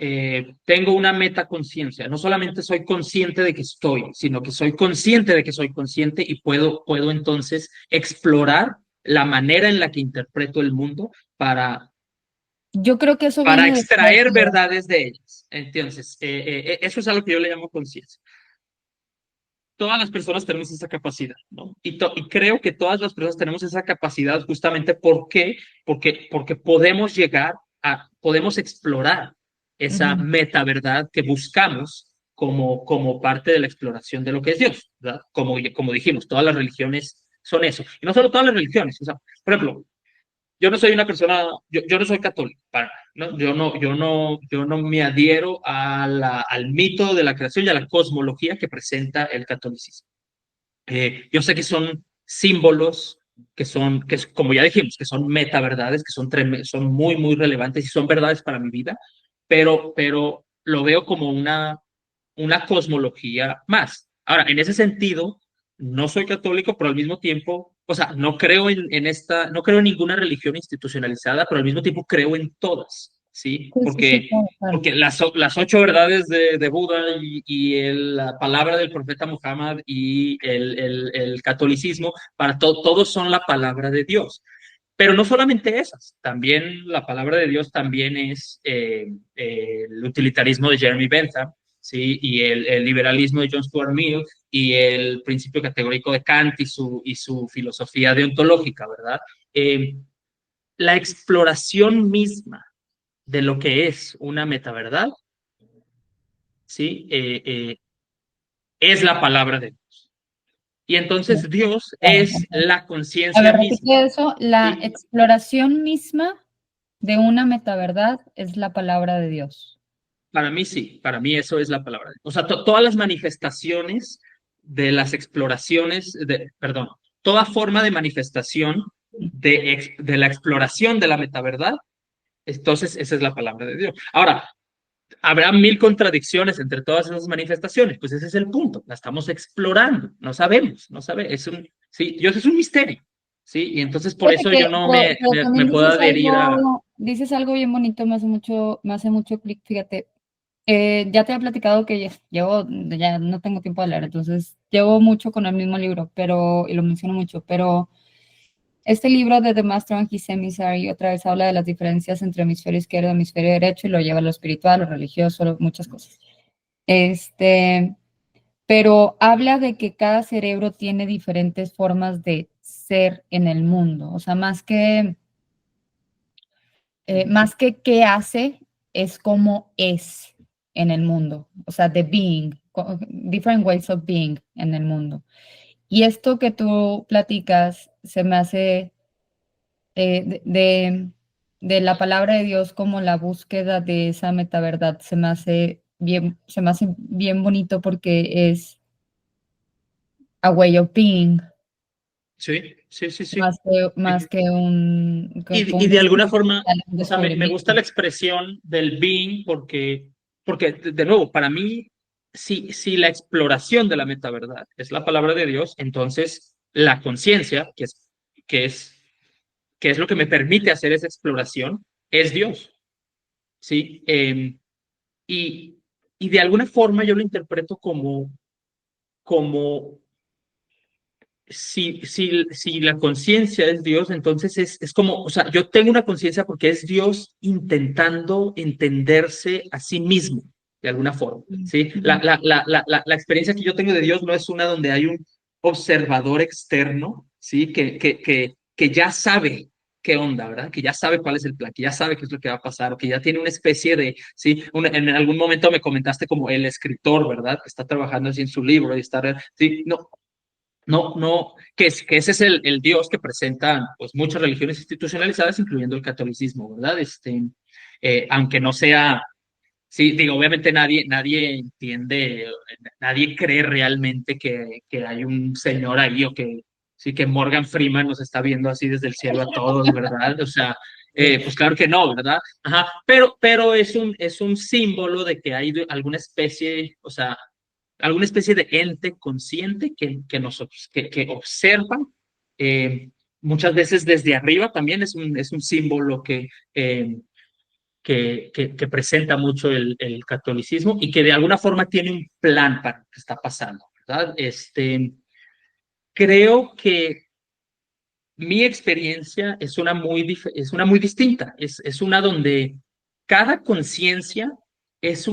tengo una metaconciencia. No solamente soy consciente de que estoy, sino que soy consciente de que soy consciente y puedo entonces explorar la manera en la que interpreto el mundo Yo creo que eso para viene después extraer de... verdades de ellas. Entonces, eso es algo que yo le llamo conciencia. Todas las personas tenemos esa capacidad, ¿no? Y creo que todas las personas tenemos esa capacidad justamente porque podemos podemos explorar esa Ujú. meta verdad que buscamos como parte de la exploración de lo que es Dios, ¿verdad? Como dijimos, todas las religiones son eso. Y no solo todas las religiones, o sea, por ejemplo, yo no soy una persona, yo no soy católico, para nada, ¿no? Yo no me adhiero al mito de la creación y a la cosmología que presenta el catolicismo. Yo sé que son símbolos, como ya dijimos, que son metaverdades, que son muy, muy relevantes y son verdades para mi vida, pero lo veo como una cosmología más. Ahora, en ese sentido, no soy católico, pero al mismo tiempo, o sea, no creo en ninguna religión institucionalizada, pero al mismo tiempo creo en todas, ¿sí? Sí, sí, sí, claro, claro. Porque las 8 verdades de Buda la palabra del profeta Muhammad y el catolicismo, todos son la palabra de Dios. Pero no solamente esas, también la palabra de Dios también es el utilitarismo de Jeremy Bentham, ¿sí? Y el liberalismo de John Stuart Mill y el principio categórico de Kant y su filosofía deontológica, ¿verdad? Eh, la exploración misma de lo que es una metaverdad, ¿sí? Es la palabra de Dios. Y Sí, entonces Dios claro, es ajá. la A conciencia ver, misma, repite eso. La ¿sí? exploración misma de una metaverdad es la palabra de Dios. Para mí sí, para mí eso es la palabra. O sea, todas las manifestaciones de las exploraciones, perdón, toda forma de manifestación de la exploración de la metaverdad, entonces esa es la palabra de Dios. Ahora, habrá mil contradicciones entre todas esas manifestaciones, pues ese es el punto, la estamos explorando, no sabemos, sí, Dios es un misterio, sí, y entonces por Fíjate eso que, yo no pero me también puedo adherir a. dices algo bien bonito, me hace mucho clic, fíjate. Ya te he platicado que ya no tengo tiempo de leer, entonces llevo mucho con el mismo libro, y lo menciono mucho, pero este libro de The Master and His Emissary otra vez habla de las diferencias entre hemisferio izquierdo y hemisferio derecho y lo lleva a lo espiritual, lo religioso, muchas cosas. Este, pero habla de que cada cerebro tiene diferentes formas de ser en el mundo, o sea, más que qué hace, es cómo es. en el mundo, o sea, de being, different ways of being en el mundo. Y esto que tú platicas se me hace de la palabra de Dios como la búsqueda de esa metaverdad, se me hace bien bonito porque es a way of being, Sí, sí, sí, sí. más que Y un de alguna forma, o sea, me gusta descubrimiento. la expresión del being porque de nuevo, para mí, si la exploración de la metaverdad es la palabra de Dios, entonces la conciencia, que es, que es lo que me permite hacer esa exploración, es Dios, ¿sí? Y, y de alguna forma yo lo interpreto como si la conciencia es Dios, entonces es como, o sea, yo tengo una conciencia porque es Dios intentando entenderse a sí mismo, de alguna forma, ¿sí? La experiencia que yo tengo de Dios no es una donde hay un observador externo, ¿sí? Que ya sabe qué onda, ¿verdad? Que ya sabe cuál es el plan, que ya sabe qué es lo que va a pasar, o que ya tiene una especie de, ¿sí? En algún momento me comentaste como el escritor, ¿verdad? Que está trabajando así en su libro y está, ¿sí? No, no, que ese es el Dios que presentan pues, muchas religiones institucionalizadas, incluyendo el catolicismo, ¿verdad? Aunque no sea, sí, digo, obviamente nadie entiende, nadie cree realmente que hay un señor ahí o que sí que Morgan Freeman nos está viendo así desde el cielo a todos, ¿verdad? O sea, pues claro que no, ¿verdad? Ajá, pero es un símbolo de que hay alguna especie, o sea, alguna especie de ente consciente que observa, muchas veces desde arriba también es un símbolo que presenta mucho el catolicismo y que de alguna forma tiene un plan para lo que está pasando, ¿verdad? Creo que mi experiencia es una muy distinta, es una donde cada conciencia es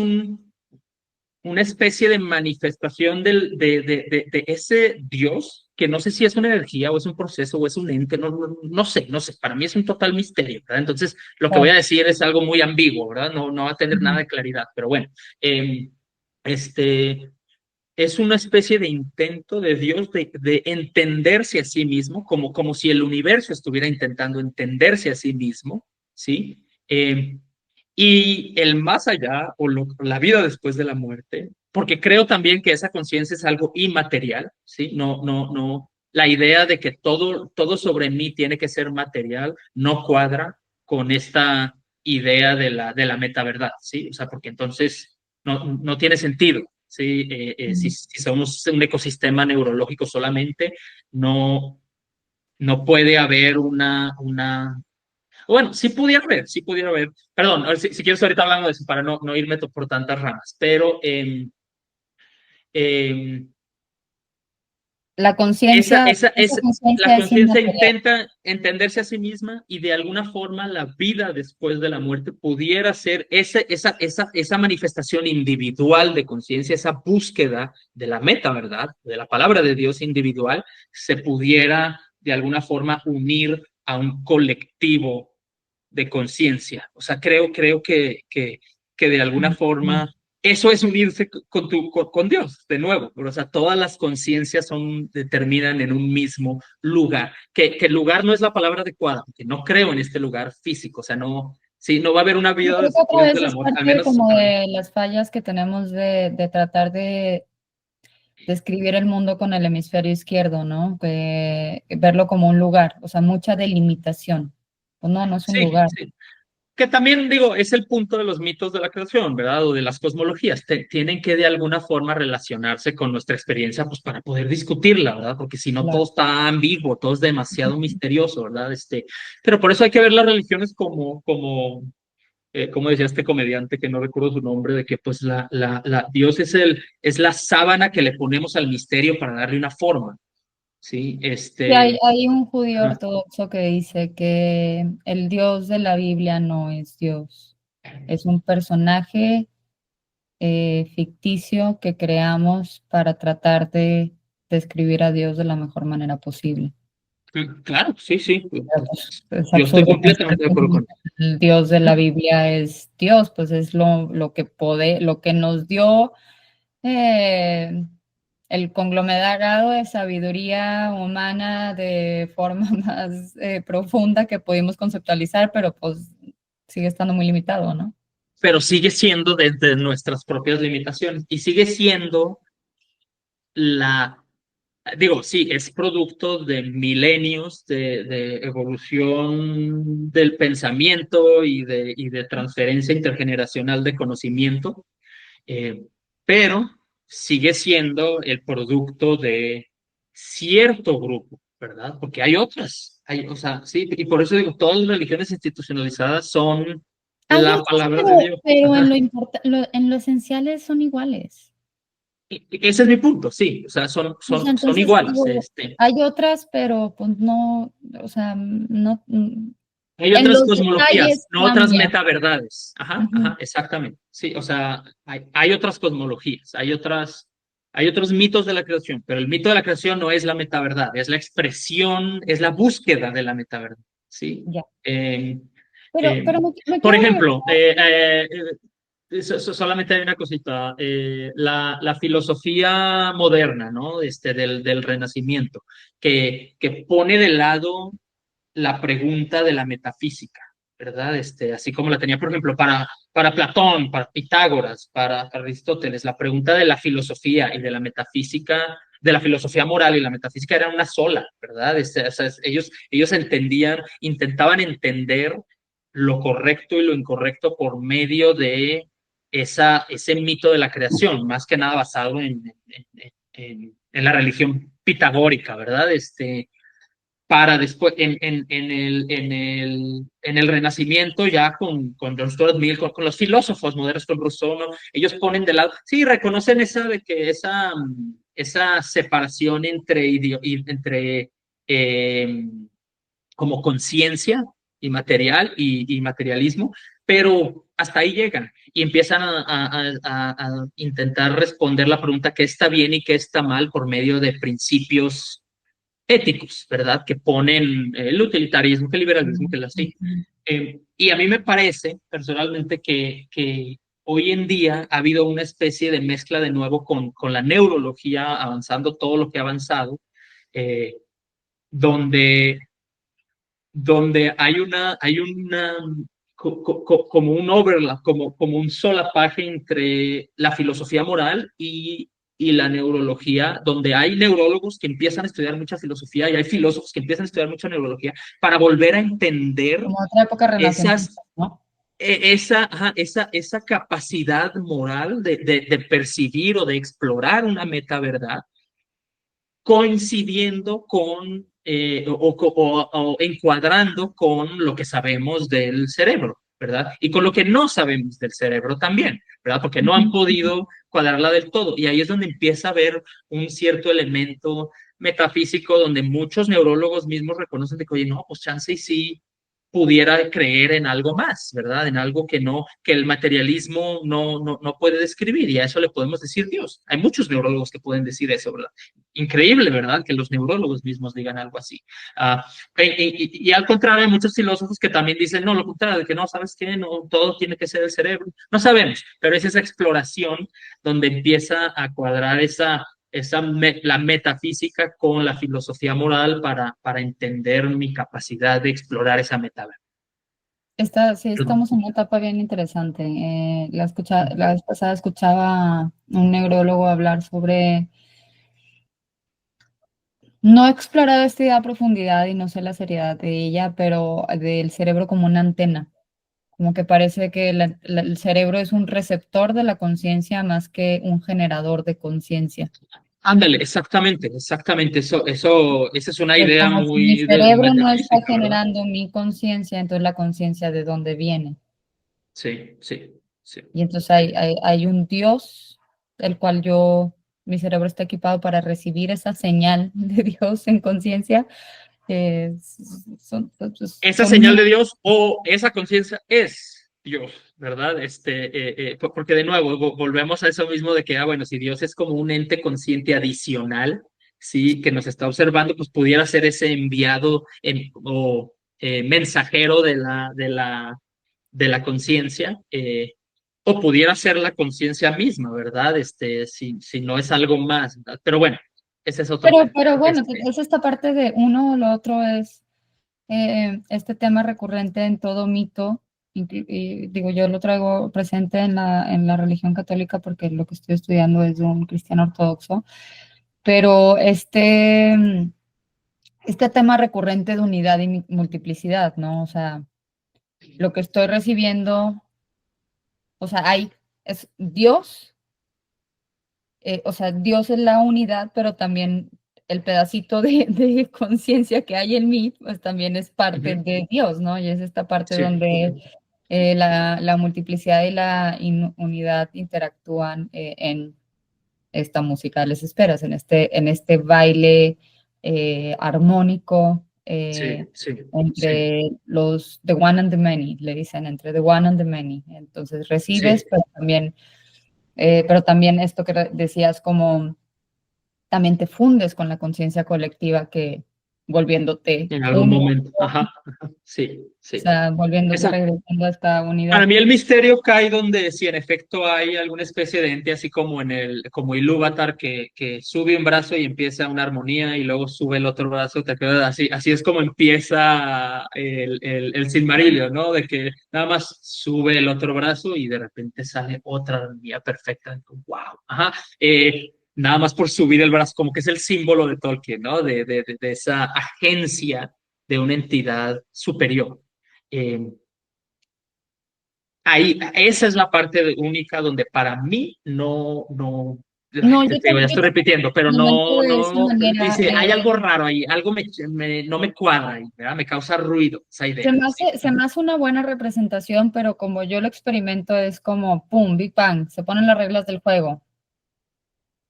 una especie de manifestación de ese Dios, que no sé si es una energía o es un proceso o es un ente, no sé, para mí es un total misterio, ¿verdad? Entonces, lo que voy a decir es algo muy ambiguo, ¿verdad? No va a tener nada de claridad, pero bueno, eh, este, es una especie de intento de Dios de entenderse a sí mismo, como si el universo estuviera intentando entenderse a sí mismo, ¿sí? Y el más allá la vida después de la muerte, porque creo también que esa conciencia es algo inmaterial, ¿sí? No, la idea de que todo sobre mí tiene que ser material no cuadra con esta idea de la metaverdad, ¿sí? O sea, porque entonces no tiene sentido, ¿sí? Si somos un ecosistema neurológico solamente, no puede haber bueno, sí pudiera haber. Perdón, a ver, si quieres ahorita hablando de eso para no irme por tantas ramas, pero eh, La conciencia, esa la conciencia es conciencia inmaterial. intenta entenderse a sí misma y de alguna forma la vida después de la muerte pudiera ser esa manifestación individual de conciencia, esa búsqueda de la meta, ¿verdad? De la palabra de Dios individual, se pudiera de alguna forma unir a un colectivo de conciencia. O sea, creo que de alguna forma eso es unirse con Dios, de nuevo. Pero, o sea, todas las conciencias terminan en un mismo lugar. Que el lugar no es la palabra adecuada, porque no creo en este lugar físico. O sea, sí, no va a haber una Yo vida creo que otra después vez del es amor, al parte menos como para mí. de las fallas que tenemos de tratar de describir el mundo con el hemisferio izquierdo, ¿no? Verlo como un lugar, o sea, mucha delimitación. Pues no es un Sí, lugar. sí. Que también, digo, es el punto de los mitos de la creación, ¿verdad? O de las cosmologías. Tienen que de alguna forma relacionarse con nuestra experiencia, pues para poder discutirla, ¿verdad? Porque si no, todo Claro. está ambiguo, todo es demasiado misterioso, ¿verdad? Pero por eso hay que ver las religiones como decía este comediante, que no recuerdo su nombre, de que pues Dios es la sábana que le ponemos al misterio para darle una forma, ¿sí? Sí, hay un judío Ajá. ortodoxo que dice que el Dios de la Biblia no es Dios, es un personaje ficticio que creamos para tratar de describir a Dios de la mejor manera posible. Claro, sí, sí. Pero, pues, es Yo estoy absurdo pensar completamente de que acuerdo con él. el Dios de la Biblia es Dios, pues es lo que nos dio eh, el conglomerado de sabiduría humana de forma más profunda que pudimos conceptualizar, pero pues sigue estando muy limitado, ¿no? Pero sigue siendo desde nuestras propias limitaciones y sigue siendo la, digo, sí, es producto de milenios de evolución del pensamiento y de transferencia intergeneracional de conocimiento, eh, pero sigue siendo el producto de cierto grupo, ¿verdad? Porque hay otras, o sea, sí, y por eso digo, todas las religiones institucionalizadas son Hay la otros, palabra de Dios. pero en lo esenciales son iguales. Ese es mi punto, sí, o sea, O sea, son entonces iguales. digo, hay otras, pero pues no, o sea, no, Hay en otras los cosmologías, detalles no otras cambia. metaverdades. Ajá, Ujú. ajá, exactamente. Sí, o sea, hay otras cosmologías, hay otros mitos de la creación, pero el mito de la creación no es la metaverdad, es la expresión, es la búsqueda de la metaverdad. ¿Sí? Ya. Eh, Pero eh, me por quiero ejemplo, regresar. solamente hay una cosita, la filosofía moderna, ¿no? Del Renacimiento, que pone de lado la pregunta de la metafísica, ¿verdad? Así como la tenía, por ejemplo, para Platón, para Pitágoras, para Aristóteles, la pregunta de la filosofía y de la metafísica, de la filosofía moral y la metafísica era una sola, ¿verdad? O sea, ellos entendían, intentaban entender lo correcto y lo incorrecto por medio de ese mito de la creación, más que nada basado en la religión pitagórica, ¿verdad? Para después, en el Renacimiento, ya con John Stuart Mill, con los filósofos modernos, con Rousseau, ¿no? Ellos ponen de lado, sí, reconocen esa separación entre eh, como conciencia y material y materialismo, pero hasta ahí llegan y empiezan a intentar responder la pregunta qué está bien y qué está mal por medio de principios éticos, ¿verdad? Que ponen el utilitarismo, que el liberalismo, que el así. Y a mí me parece personalmente que hoy en día ha habido una especie de mezcla de nuevo con la neurología, avanzando todo lo que ha avanzado, eh, donde, donde hay una como un overlap, como un solapaje entre la filosofía moral y la neurología, donde hay neurólogos que empiezan a estudiar mucha filosofía y hay filósofos que empiezan a estudiar mucha neurología para volver a entender Como otra época renacentista, esas, ¿no? esa capacidad moral de percibir o de explorar una metaverdad coincidiendo con o encuadrando con lo que sabemos del cerebro, ¿verdad? Y con lo que no sabemos del cerebro también, ¿verdad? Porque no han podido cuadrarla del todo. Y ahí es donde empieza a haber un cierto elemento metafísico donde muchos neurólogos mismos reconocen de que, oye, no, pues chance y sí pudiera creer en algo más, ¿verdad? En algo que el materialismo no puede describir y a eso le podemos decir Dios. Hay muchos neurólogos que pueden decir eso, ¿verdad? Increíble, ¿verdad? Que los neurólogos mismos digan algo así. Y al contrario, hay muchos filósofos que también dicen, no, lo contrario, que no, ¿sabes qué? No, todo tiene que ser el cerebro. No sabemos, pero es esa exploración donde empieza a cuadrar la metafísica con la filosofía moral para entender mi capacidad de explorar esa metaverdad. Sí, estamos en una etapa bien interesante. La vez pasada escuchaba a un neurólogo hablar sobre. No he explorado esta idea a profundidad y no sé la seriedad de ella, pero del cerebro como una antena. Como que parece que el cerebro es un receptor de la conciencia más que un generador de conciencia. Ándale, exactamente, exactamente. Esa es una Pues idea como si mi muy de cerebro no está metafísica, ¿verdad? generando mi conciencia, entonces la conciencia de dónde viene. Sí, sí, sí. Y entonces hay un Dios, el cual mi cerebro está equipado para recibir esa señal de Dios en conciencia. eh, son, Esa son señal muy. de Dios o esa conciencia es Dios, ¿verdad? Porque de nuevo volvemos a eso mismo de que, bueno, si Dios es como un ente consciente adicional, sí, que nos está observando, pues pudiera ser ese enviado o mensajero de la conciencia, o pudiera ser la conciencia misma, ¿verdad? Si no es algo más, ¿verdad? Pero bueno, ese es otro tema. Pero bueno, es esta parte de uno, lo otro es este tema recurrente en todo mito, y digo, yo lo traigo presente en la religión católica porque lo que estoy estudiando es de un cristiano ortodoxo, pero este tema recurrente de unidad y multiplicidad, ¿no? O sea, lo que estoy recibiendo, o sea, es Dios, o sea, Dios es la unidad, pero también el pedacito de conciencia que hay en mí, pues también es parte de Dios, ¿no? Y es esta parte Sí. donde la multiplicidad y la unidad interactúan en esta música de las esferas, en este baile armónico Sí, sí, sí, entre los the one and the many, le dicen, entre the one and the many. Entonces recibes, sí. pero también esto que decías, como también te fundes con la conciencia colectiva que volviéndote En algún uno, momento. Ajá, sí, o sí. sea, volviéndote, Esa, regresando a esta Para unidad. mí el misterio cae donde si en efecto hay alguna especie de ente, así como como Ilúvatar, que sube un brazo y empieza una armonía y luego sube el otro brazo, te quedas así es como empieza el Silmarillion, ¿no? De que nada más sube el otro brazo y de repente sale otra armonía perfecta. ¡Wow! Ajá. Nada más por subir el brazo, como que es el símbolo de Tolkien, ¿no? De esa agencia de una entidad superior. Ahí, esa es la parte única donde para mí No, te digo, ya yo estoy también repitiendo, pero experimento de esa manera. dice, hay algo raro ahí, algo no me cuadra ahí, ¿verdad? Me causa ruido esa idea. Sí. Se me hace una buena representación, pero como yo lo experimento es como, ¡pum!, Big Bang, se ponen las reglas del juego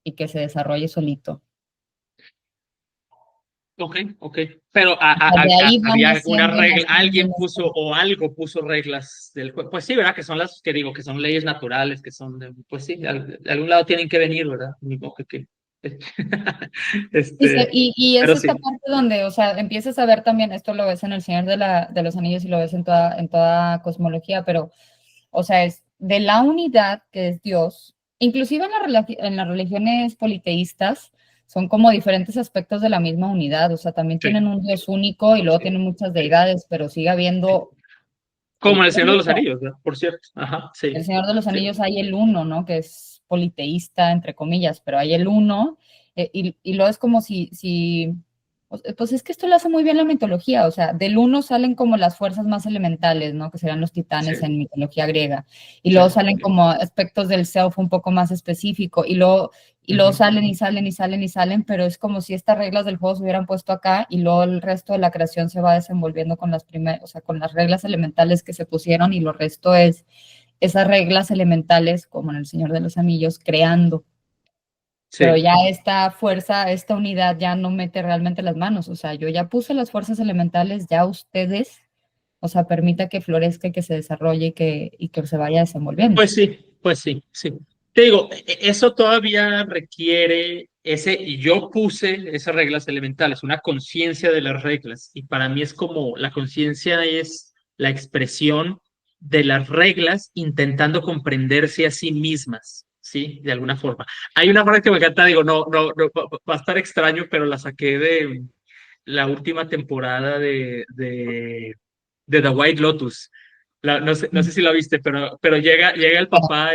y que se desarrolle solito. Ok, ok. Pero De ahí van había una naciendo y regla, naciendo y alguien puso naciendo. o algo puso reglas del juego. Pues sí, ¿verdad? Que son las que digo, que son leyes naturales, pues sí, de algún lado tienen que venir, ¿verdad? Ni modo que- Y es pero esta sí, parte donde, o sea, empiezas a ver también, esto lo ves en El Señor de los Anillos y lo ves en toda cosmología, pero, o sea, es de la unidad que es Dios, inclusive en las religiones politeístas, son como diferentes aspectos de la misma unidad, o sea, también sí, tienen un Dios único y luego tienen muchas deidades, pero sigue sí. habiendo Como el en el Señor de los uno. Anillos, ¿verdad? Por cierto. Ajá, El sí, Señor de los sí. Anillos hay el uno, ¿no? Que es politeísta, entre comillas, pero hay el uno, y luego es como pues es que esto lo hace muy bien la mitología, o sea, del uno salen como las fuerzas más elementales, ¿no? Que serían los Sí, titanes en mitología griega, y sí, luego salen sí. como aspectos del self un poco más específico, y luego Ujú. salen y salen y salen y salen, pero es como si estas reglas del juego se hubieran puesto acá, y luego el resto de la creación se va desenvolviendo con o sea, con las reglas elementales que se pusieron, y lo resto es esas reglas elementales, como en El Señor de los Anillos, creando. Pero Sí. ya esta fuerza, esta unidad ya no mete realmente las manos. O sea, yo ya puse las fuerzas elementales, ya ustedes, o sea, permita que florezca, que se desarrolle y que se vaya desenvolviendo. Pues sí, sí. Te digo, eso todavía requiere y yo puse esas reglas elementales, una conciencia de las reglas, y para mí es como la conciencia es la expresión de las reglas intentando comprenderse a sí mismas, ¿sí? De alguna forma. Hay una frase que me encanta, digo, no, va a estar extraño, pero la saqué de la última temporada de The White Lotus. No sé si la viste, pero llega el papá,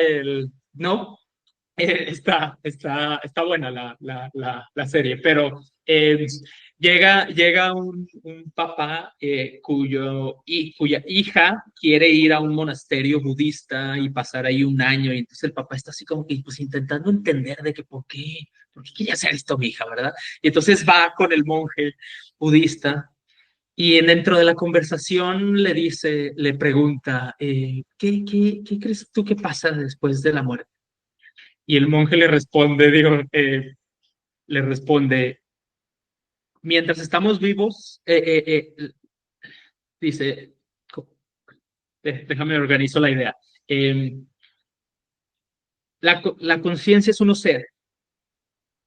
no, está buena la serie, pero llega un papá cuya hija quiere ir a un monasterio budista y pasar ahí un año, y entonces el papá está así como que pues intentando entender de que por qué quería hacer esto mi hija, ¿verdad? Y entonces va con el monje budista. Y dentro de la conversación le pregunta, ¿qué crees tú que pasa después de la muerte? Y el monje le responde, mientras estamos vivos, dice, déjame organizo la idea. Eh, la conciencia es uno ser.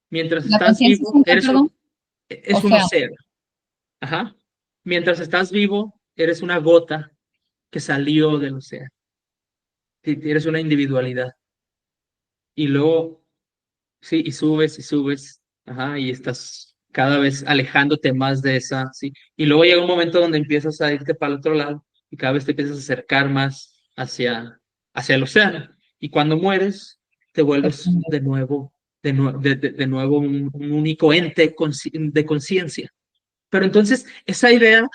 Mientras La estás conciencia es vivo, un qué, perdón. O es uno sea, ser. Ajá. Mientras estás vivo, eres una gota que salió del océano. Eres una individualidad. Y luego, sí, y subes, ajá, y estás cada vez alejándote más de esa, sí. Y luego llega un momento donde empiezas a irte para el otro lado y cada vez te empiezas a acercar más hacia el océano. Y cuando mueres, te vuelves de nuevo, de nuevo un único ente de conciencia. Pero entonces, esa idea,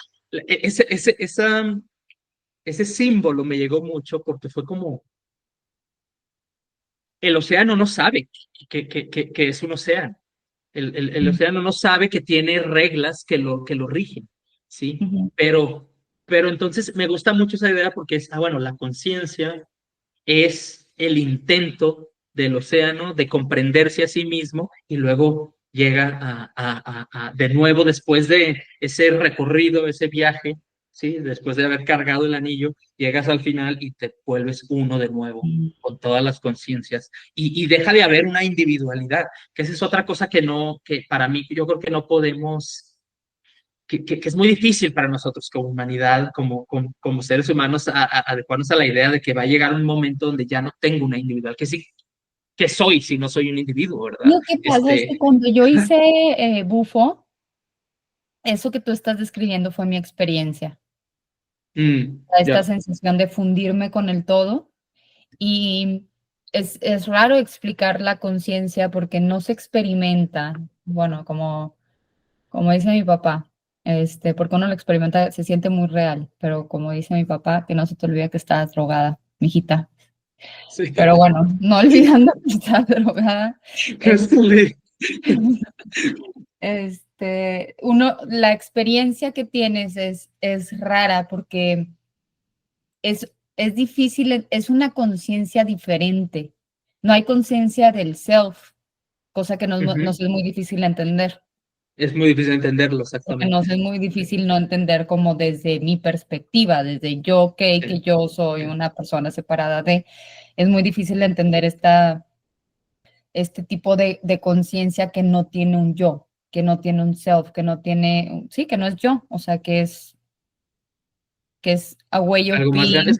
ese símbolo me llegó mucho porque fue como, el océano no sabe que es un océano. El océano no sabe que tiene reglas que lo rigen, ¿sí? Ujú, Pero entonces me gusta mucho esa idea porque es, bueno, la conciencia es el intento del océano de comprenderse a sí mismo y luego llega de nuevo después de ese recorrido, ese viaje, ¿sí? Después de haber cargado el anillo, llegas al final y te vuelves uno de nuevo ujú, con todas las conciencias y deja de haber una individualidad, que esa es otra cosa que para mí yo creo que no podemos que es muy difícil para nosotros como humanidad, como seres humanos, adecuarnos a la idea de que va a llegar un momento donde ya no tengo una individual, que sí, que soy si no soy un individuo, ¿verdad? Lo que pasa es que cuando yo hice bufo, eso que tú estás describiendo fue mi experiencia. Esta Ya, sensación de fundirme con el todo. Y es raro explicar la conciencia porque no se experimenta, bueno, como dice mi papá, porque uno lo experimenta, se siente muy real, pero como dice mi papá, que no se te olvide que estás drogada, mijita. sí. Pero bueno, no olvidando que estás drogada, es, la experiencia que tienes es rara porque es difícil, es una conciencia diferente. No hay conciencia del self, cosa que nos es muy difícil entender. Es muy difícil entenderlo, Porque nos exactamente. es muy difícil no entender como desde mi perspectiva, desde yo que Sí, yo soy sí, una persona separada de, es muy difícil sí. entender este tipo de conciencia que no tiene un yo, que no tiene un self, que no tiene, sí, que no es yo, o sea, que es a way of Algo más grande.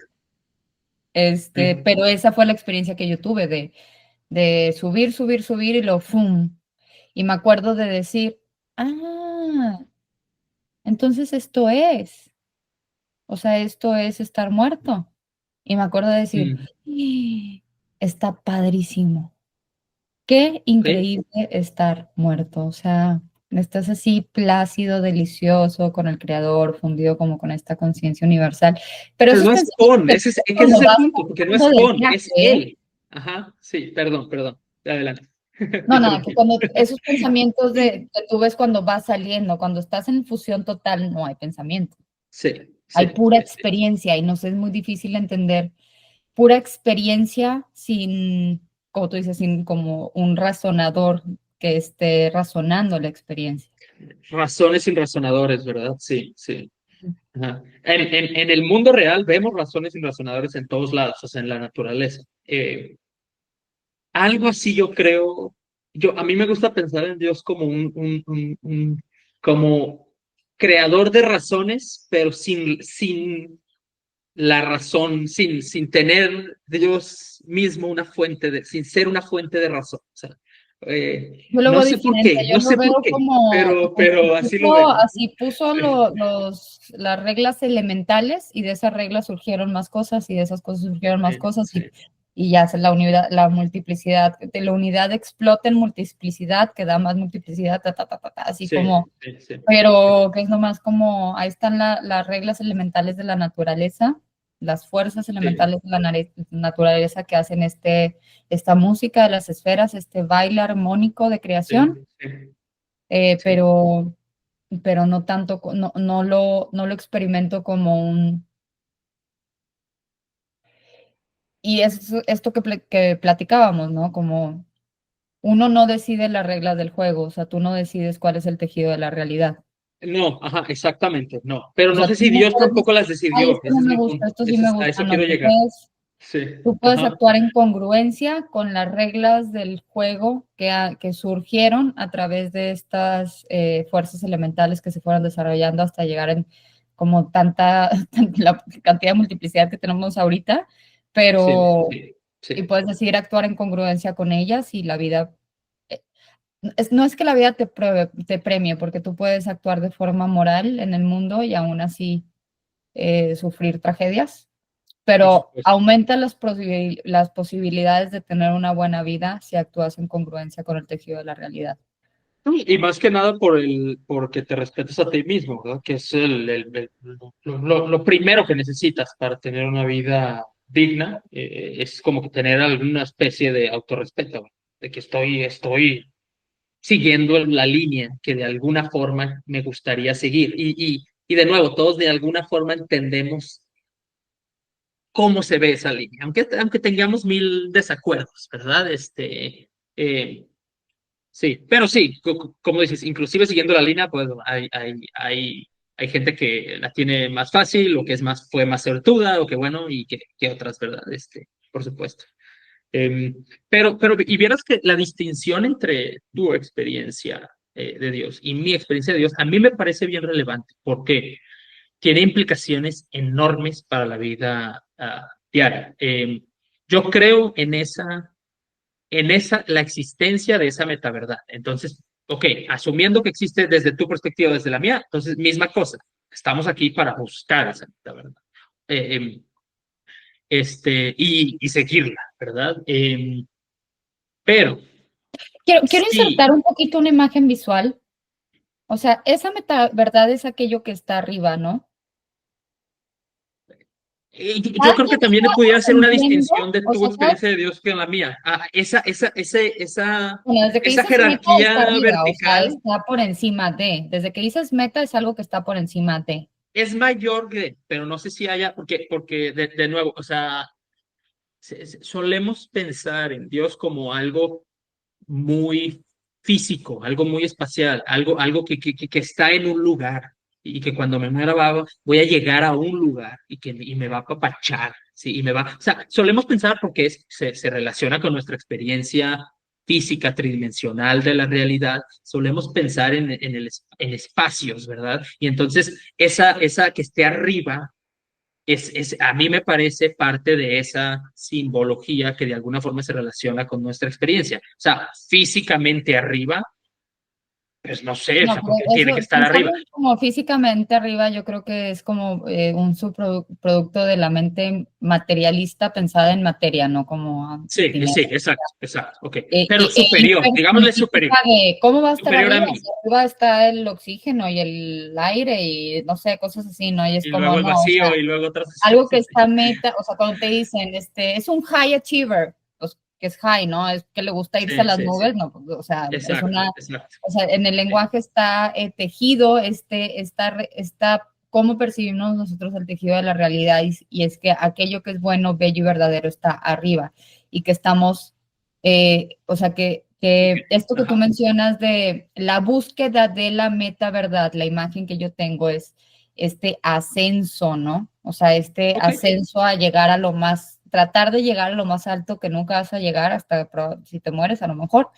being, Sí. pero esa fue la experiencia que yo tuve de subir, subir, subir y lo ¡fum! Y me acuerdo de decir, ah, entonces esto es. O sea, esto es estar muerto. Y me acuerdo de decir, Mm. "¡Ah! Está padrísimo. Qué Sí. increíble estar muerto". O sea, estás así plácido, delicioso con el creador, fundido como con esta conciencia universal. Pero Pero esos no es pensamientos con, que ese tienes es cuando el vas punto, porque no es saliendo del con, viaje, es ¿eh? él. Ajá, sí, perdón, adelante. Te No, nada, que interrumpí. cuando esos pensamientos que tú ves cuando vas saliendo, cuando estás en fusión total, no hay pensamiento. Sí, Hay sí, pura sí, sí. experiencia y nos es muy difícil entender pura experiencia sin, como tú dices, sin como un razonador que esté razonando la experiencia. Razones sin razonadores, ¿verdad? Sí, sí. Ajá. En el mundo real vemos razones sin razonadores en todos lados, o sea, en la naturaleza. Algo así yo creo, a mí me gusta pensar en Dios como como creador de razones, pero sin la razón, sin tener Dios mismo una sin ser una fuente de razón. O sea, Yo lo no veo sé por diferente, qué, yo no lo sé por veo qué, como, pero así lo veo. así puso las reglas elementales y de esas reglas surgieron más cosas y de esas cosas surgieron más Sí, cosas sí, y ya es la unidad, la multiplicidad, de la unidad explota en multiplicidad, que da más multiplicidad, así sí, como, sí, sí, pero que es nomás como, ahí están las reglas elementales de la naturaleza, las fuerzas sí, elementales de la naturaleza que hacen esta música de las esferas, este baile armónico de creación, sí, sí, eh, sí. pero, pero no tanto, no lo experimento como un... Y es esto que platicábamos, ¿no? Como uno no decide las reglas del juego, o sea, tú no decides cuál es el tejido de la realidad. No, ajá, exactamente, no. Pero O no sea, sé tú si no Dios puedes tampoco decir, las ay, decidió, esto no ese es me mi gusta, punto. esto sí me A gusta, eso no, quiero llegar. Sí, tú puedes ajá, actuar en congruencia con las reglas del juego que surgieron a través de estas fuerzas elementales que se fueron desarrollando hasta llegar como tanta la cantidad de multiplicidad que tenemos ahorita, pero y puedes decidir actuar en congruencia con ellas y la vida, no es que la vida te premie, porque tú puedes actuar de forma moral en el mundo y aún así sufrir tragedias, pero aumenta las posibilidades de tener una buena vida si actúas en congruencia con el tejido de la realidad. Y más que nada porque te respetas a ti mismo, ¿verdad? Que es lo primero que necesitas para tener una vida digna, es como que tener alguna especie de autorrespeto, ¿verdad? De que estoy siguiendo la línea que de alguna forma me gustaría seguir. Y de nuevo, todos de alguna forma entendemos cómo se ve esa línea, aunque tengamos mil desacuerdos, ¿verdad? Eh, Sí, pero sí, como dices, inclusive siguiendo la línea, pues hay gente que la tiene más fácil, o que fue más sortuda, o que bueno, y que otras, ¿verdad? Por supuesto. Y vieras que la distinción entre tu experiencia de Dios y mi experiencia de Dios, a mí me parece bien relevante, porque tiene implicaciones enormes para la vida diaria. Yo creo la existencia de esa metaverdad. Entonces, ok, asumiendo que existe desde tu perspectiva, desde la mía, entonces misma cosa, estamos aquí para buscar esa metaverdad. Y seguirla, ¿verdad? Pero Quiero sí, insertar un poquito una imagen visual. O sea, esa metaverdad es aquello que está arriba, ¿no? yo creo que también pudiera ser una distinción de O tu sea, experiencia de Dios que la mía. bueno, desde que Esa dices meta está jerarquía arriba, o sea, vertical está por encima de. Desde que dices meta es algo que está por encima de. es mayor que, pero no sé si haya, porque de nuevo, o sea, solemos pensar en Dios como algo muy físico, algo muy espacial, algo que está en un lugar, y que cuando me muera voy a llegar a un lugar y me va a apapachar, ¿sí? O sea, solemos pensar porque se relaciona con nuestra experiencia física tridimensional de la realidad, solemos pensar en espacios, ¿verdad? Y entonces esa que esté arriba a mí me parece parte de esa simbología que de alguna forma se relaciona con nuestra experiencia. O sea, físicamente arriba, pues no sé, o No, sea, pero porque tiene que eso, estar arriba. pensarlo como físicamente arriba, yo creo que es como un subproducto de la mente materialista pensada en materia, no como Sí, dinero. sí, exacto, ok. E Pero superior, digámosle superior, hipercientífica de cómo va a estar superior a arriba, o mí. sea, arriba está el oxígeno y el aire y no sé, cosas así, ¿no? Y es Y como, luego el no, o sea, vacío y luego otras. algo Sí, que sí, está meta, o sea, cuando te dicen, es un high achiever, pues, que es high, ¿no? Es que le gusta irse a sí, las sí, sí. nubes, no, pues, o sea, es Exacto, una, exacto. o sea, en el lenguaje está tejido, está cómo percibimos nosotros el tejido de la realidad y es que aquello que es bueno, bello y verdadero está arriba y que estamos, o sea, que esto que tú Ajá. mencionas de la búsqueda de la meta verdad, la imagen que yo tengo es este ascenso, ¿no? O sea, este Ok, ascenso a llegar a lo más, tratar de llegar a lo más alto que nunca vas a llegar hasta si te mueres a lo mejor,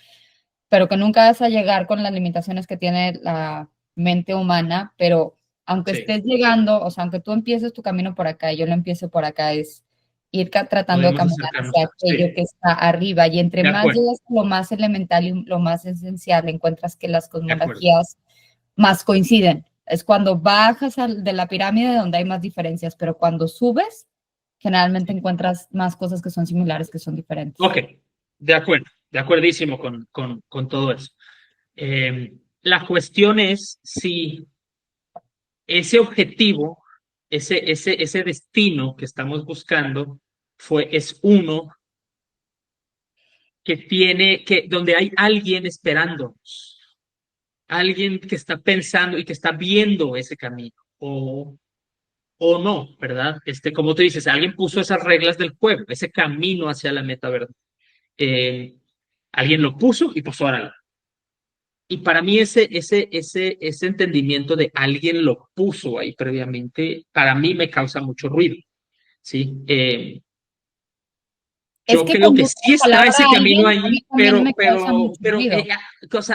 pero que nunca vas a llegar con las limitaciones que tiene la mente humana, pero aunque sí, estés llegando, o sea, aunque tú empieces tu camino por acá y yo lo empiezo por acá, es ir tratando de podemos caminar acercarnos hacia a. aquello Sí, que está arriba y entre de más acuerdo, llegas a lo más elemental y lo más esencial, encuentras que las de acuerdo. cosmologías más coinciden. Es cuando bajas de la pirámide donde hay más diferencias, pero cuando subes, generalmente encuentras más cosas que son similares, que son diferentes. Ok, de acuerdísimo con todo eso. La cuestión es si ese objetivo, ese destino que estamos buscando, es uno donde hay alguien esperándonos, alguien que está pensando y que está viendo ese camino, o no, ¿verdad? Como tú dices, alguien puso esas reglas del juego, ese camino hacia la meta, ¿verdad? Eh, Alguien lo puso y pues ahora. Y para mí ese entendimiento de alguien lo puso ahí previamente, para mí me causa mucho ruido, ¿sí? Es Yo que creo cuando que uso sí la está palabra ese camino alguien, a ahí, mí también me causa mucho ruido.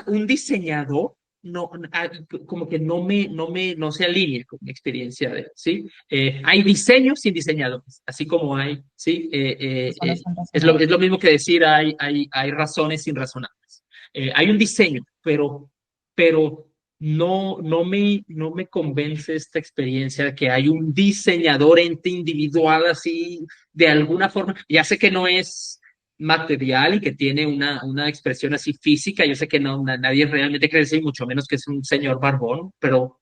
un diseñador como que no se alinea con mi experiencia de, ¿sí? Hay diseños sin diseñadores, así como hay, ¿sí? Personas son Es razonables. lo mismo que decir hay razones sin razonables. Hay un diseño, pero no me convence esta experiencia de que hay un diseñador ente individual así, de alguna forma. Ya sé que no es material y que tiene una expresión así física. Yo sé que nadie realmente cree eso, y mucho menos que es un señor barbón, pero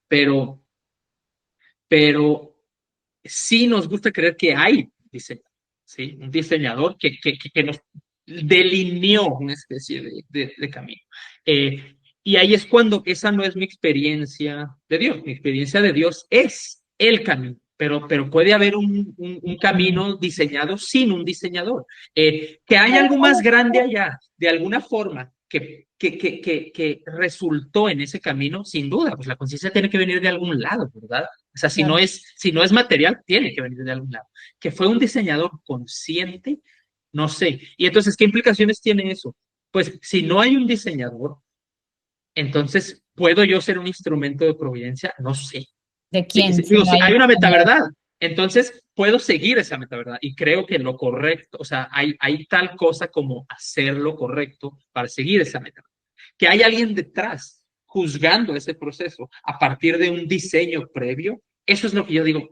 sí nos gusta creer que hay diseñador, ¿sí? Un diseñador que nos delineó una especie de camino. Y ahí es cuando esa no es mi experiencia de Dios. Mi experiencia de Dios es el camino, pero puede haber un camino diseñado sin un diseñador. Que hay algo más grande allá, de alguna forma, que resultó en ese camino, sin duda, pues la conciencia tiene que venir de algún lado, ¿verdad? O sea, Claro. si no es material, tiene que venir de algún lado. Que fue un diseñador consciente, no sé. Y entonces, ¿qué implicaciones tiene eso? Pues si no hay un diseñador, entonces, ¿puedo yo ser un instrumento de providencia? No sé. ¿De Sí, quién? sí, Si digo, no sí, hay hay un una diseñador. metaverdad. Entonces, puedo seguir esa metaverdad y creo que lo correcto, o sea, hay tal cosa como hacer lo correcto para seguir esa metaverdad. Que hay alguien detrás juzgando ese proceso a partir de un diseño previo, eso es lo que yo digo.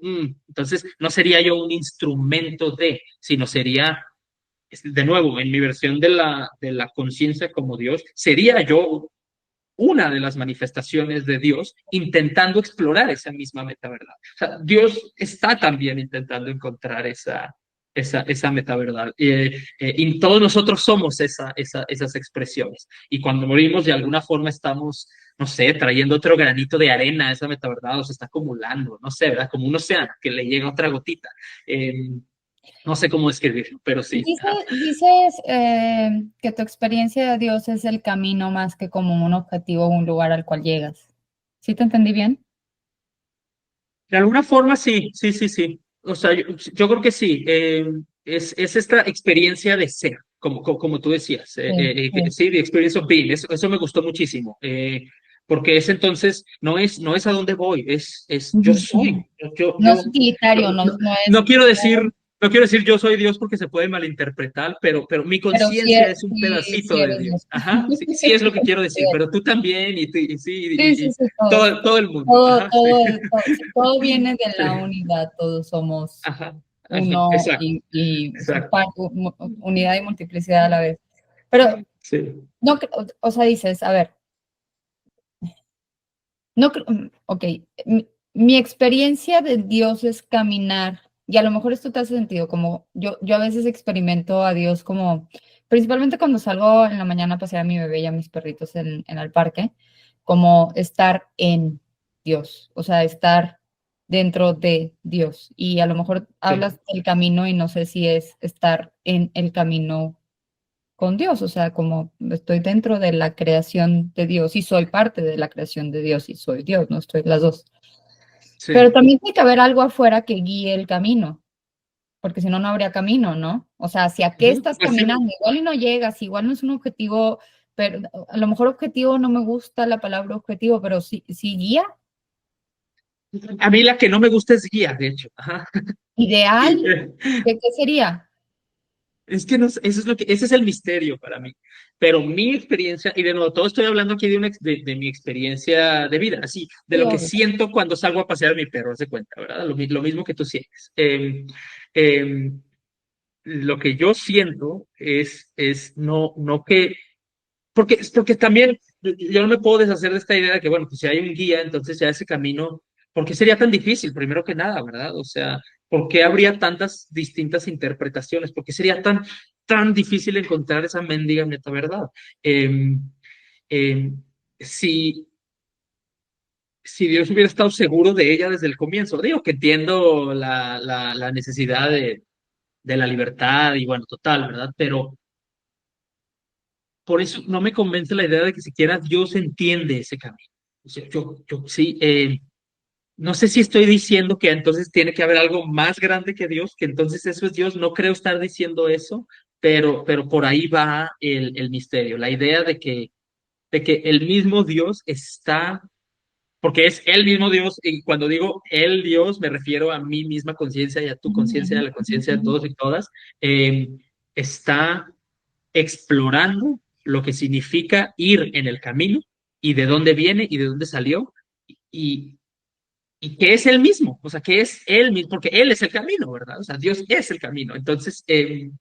Entonces, no sería yo un instrumento sino sería, de nuevo, en mi versión de la conciencia como Dios, sería yo una de las manifestaciones de Dios intentando explorar esa misma metaverdad. O sea, Dios está también intentando encontrar esa metaverdad. Y todos nosotros somos esas expresiones. Y cuando morimos, de alguna forma estamos, no sé, trayendo otro granito de arena a esa metaverdad, o se está acumulando, no sé, ¿verdad? Como un océano que le llega otra gotita. No sé cómo describirlo, pero sí. Dices que tu experiencia de Dios es el camino más que como un objetivo o un lugar al cual llegas. ¿Sí te entendí bien? De alguna forma, sí, sí, sí, sí. O sea, yo creo que sí. Es esta experiencia de ser, como tú decías. Sí, sí, Sí, the experience of being. Eso me gustó muchísimo. Porque es entonces, no es a dónde voy, es yo ujú, ujú. soy. Yo, No es yo, utilitario, no, no es, no quiero decir, no quiero decir yo soy Dios porque se puede malinterpretar, pero mi pero conciencia es un sí, pedacito sí de eres Dios. Dios. Ajá, sí, sí es lo que quiero decir, pero tú también, y sí, Sí, sí, sí, todos. todo el mundo. Ajá, sí. Sí, todo viene de Sí. la unidad, todos somos Ajá, ajá, uno exacto, y exacto. unidad y multiplicidad a la vez. Pero Sí. no, o sea, dices, a ver, no, ok, mi experiencia de Dios es caminar, y a lo mejor esto te hace sentido, como yo a veces experimento a Dios como, principalmente cuando salgo en la mañana a pasear a mi bebé y a mis perritos en el parque, como estar en Dios, o sea, estar dentro de Dios. Y a lo mejor Sí, hablas del camino y no sé si es estar en el camino con Dios, o sea, como estoy dentro de la creación de Dios y soy parte de la creación de Dios y soy Dios, no estoy las dos. Pero sí. también tiene que haber algo afuera que guíe el camino, porque si no, no habría camino, ¿no? O sea, ¿hacia qué Ujú. estás Pues sí. caminando? Igual y no llegas, igual no es un objetivo, pero a lo mejor objetivo no me gusta la palabra objetivo, pero sí, sí guía, A mí la que no me gusta es guía, de hecho. Ajá. ideal, ¿de qué sería? Es que no, eso es ese es el misterio para mí. Pero mi experiencia, y de nuevo, todo estoy hablando aquí de mi experiencia de vida, así, de Sí, lo que obvio. siento cuando salgo a pasear a mi perro, haz de cuenta, ¿verdad? Lo mismo que tú sientes. Eh, lo que yo siento es no que porque también yo no me puedo deshacer de esta idea de que, bueno, pues si hay un guía, entonces ya ese camino, ¿por qué sería tan difícil? Primero que nada, ¿verdad? O sea, ¿por qué habría tantas distintas interpretaciones? ¿Por qué sería tan difícil encontrar esa mendiga neta verdad? Eh, eh, si, si Dios hubiera estado seguro de ella desde el comienzo, digo que entiendo la necesidad de la libertad y bueno, total, ¿verdad? Pero por eso no me convence la idea de que siquiera Dios entiende ese camino. O sea, yo sí, no sé si estoy diciendo que entonces tiene que haber algo más grande que Dios, que entonces eso es Dios, no creo estar diciendo eso, pero por ahí va el misterio, la idea de que el mismo Dios está, porque es el mismo Dios, y cuando digo el Dios me refiero a mi misma conciencia y a tu conciencia, a la conciencia de todos y todas, eh, está explorando lo que significa ir en el camino y de dónde viene y de dónde salió y, y que es el mismo, o sea, que es él mismo, porque él es el camino, ¿verdad? O sea, Dios es el camino. Entonces, es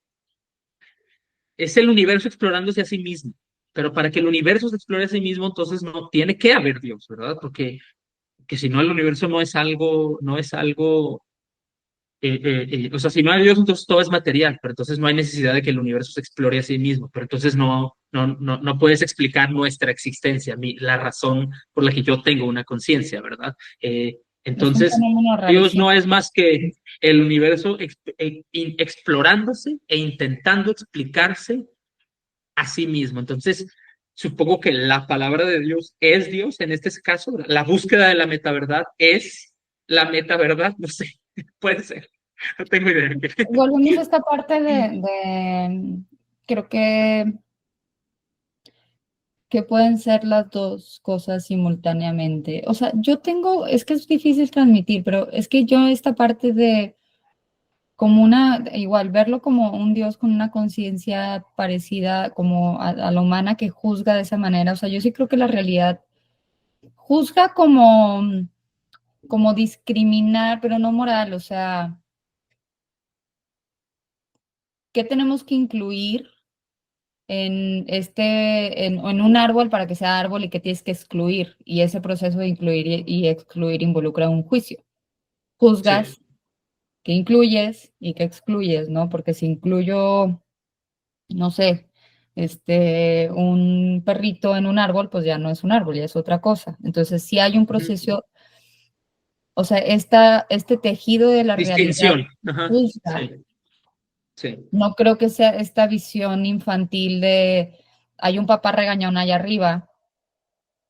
el universo explorándose a sí mismo. Pero para que el universo se explore a sí mismo, entonces no tiene que haber Dios, ¿verdad? Porque que si no el universo no es algo o sea, si no hay Dios, entonces todo es material, pero entonces no hay necesidad de que el universo se explore a sí mismo, pero entonces no puedes explicar nuestra existencia, la razón por la que yo tengo una conciencia, ¿verdad? Es un Entonces, fenómeno Dios rarísimo. no es más que el universo explorándose e intentando explicarse a sí mismo. Entonces, supongo que la palabra de Dios es Dios en este caso, la búsqueda de la metaverdad es la metaverdad, no sé, puede ser. No tengo idea. Volvemos a esta parte creo que pueden ser las dos cosas simultáneamente. O sea, es que es difícil transmitir, pero es que yo esta parte de como igual verlo como un Dios con una conciencia parecida como a la humana que juzga de esa manera. O sea, yo sí creo que la realidad juzga como discriminar, pero no moral. O sea, ¿qué tenemos que incluir en un árbol para que sea árbol y que tienes que excluir? Y ese proceso de incluir y excluir involucra un juicio. Sí, Juzgas qué incluyes y qué excluyes, ¿no? Porque si incluyo, no sé, un perrito en un árbol, pues ya no es un árbol, ya es otra cosa. Entonces, si hay un proceso, o sea, este tejido de la realidad distinción. Ajá. juzga. Sí, sí. No creo que sea esta visión infantil de hay un papá regañón allá arriba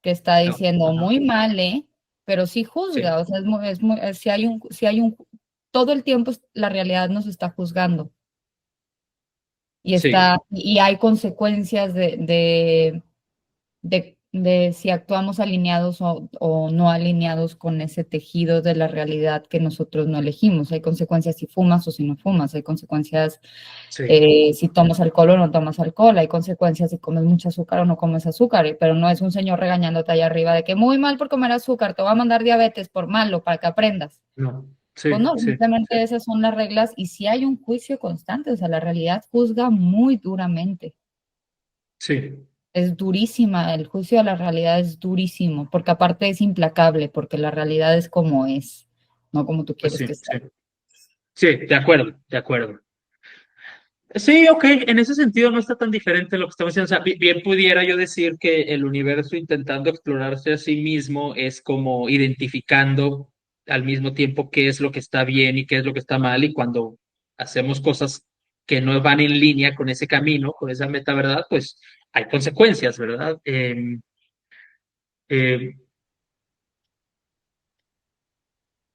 que está No. diciendo Ajá. muy mal, ¿eh? Pero sí juzga, Sí, o sea, todo el tiempo la realidad nos está juzgando sí, y hay consecuencias de si actuamos alineados o no alineados con ese tejido de la realidad que nosotros no elegimos. Hay consecuencias si fumas o si no fumas, hay consecuencias sí. si tomas alcohol o no tomas alcohol, hay consecuencias si comes mucho azúcar o no comes azúcar, pero no es un señor regañándote allá arriba de que muy mal por comer azúcar, te va a mandar diabetes por malo para que aprendas. No. Pues Sí, no, sí, simplemente sí. esas son las reglas y si hay un juicio constante, o sea, la realidad juzga muy duramente. Sí, Es durísima, el juicio a la realidad es durísimo, porque aparte es implacable, porque la realidad es como es, no como tú pues quieres sí, que sea. sí. Sí, de acuerdo, de acuerdo. Sí, ok, en ese sentido no está tan diferente lo que estamos diciendo. O sea, bien pudiera yo decir que el universo intentando explorarse a sí mismo es como identificando al mismo tiempo qué es lo que está bien y qué es lo que está mal, y cuando hacemos cosas que no van en línea con ese camino, con esa meta, ¿verdad? Pues hay consecuencias, ¿verdad? Eh,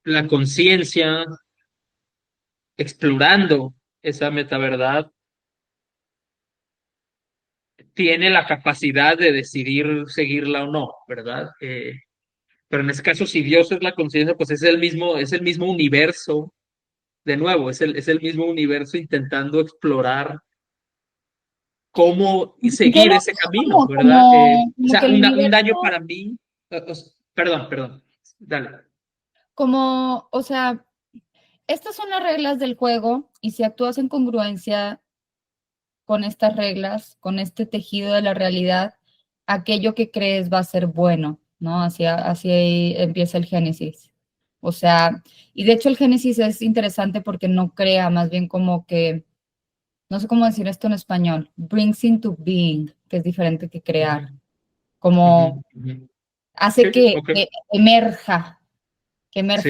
la conciencia explorando esa meta, ¿verdad? Tiene la capacidad de decidir seguirla o no, ¿verdad? Pero en ese caso, si Dios es la conciencia, pues es el mismo universo, de nuevo, es el mismo universo intentando explorar cómo Yo seguir lo ese veo camino, ¿verdad? O como que sea, el un daño universo, para mí, perdón, dale. o sea, estas son las reglas del juego y si actúas en congruencia con estas reglas, con este tejido de la realidad, aquello que crees va a ser bueno, ¿no? Así empieza el Génesis. O sea, y de hecho el Génesis es interesante porque no crea, más bien como que, no sé cómo decir esto en español, brings into being, que es diferente que Ujú, crear, ujú, como ujú. hace Sí, que ok, que emerja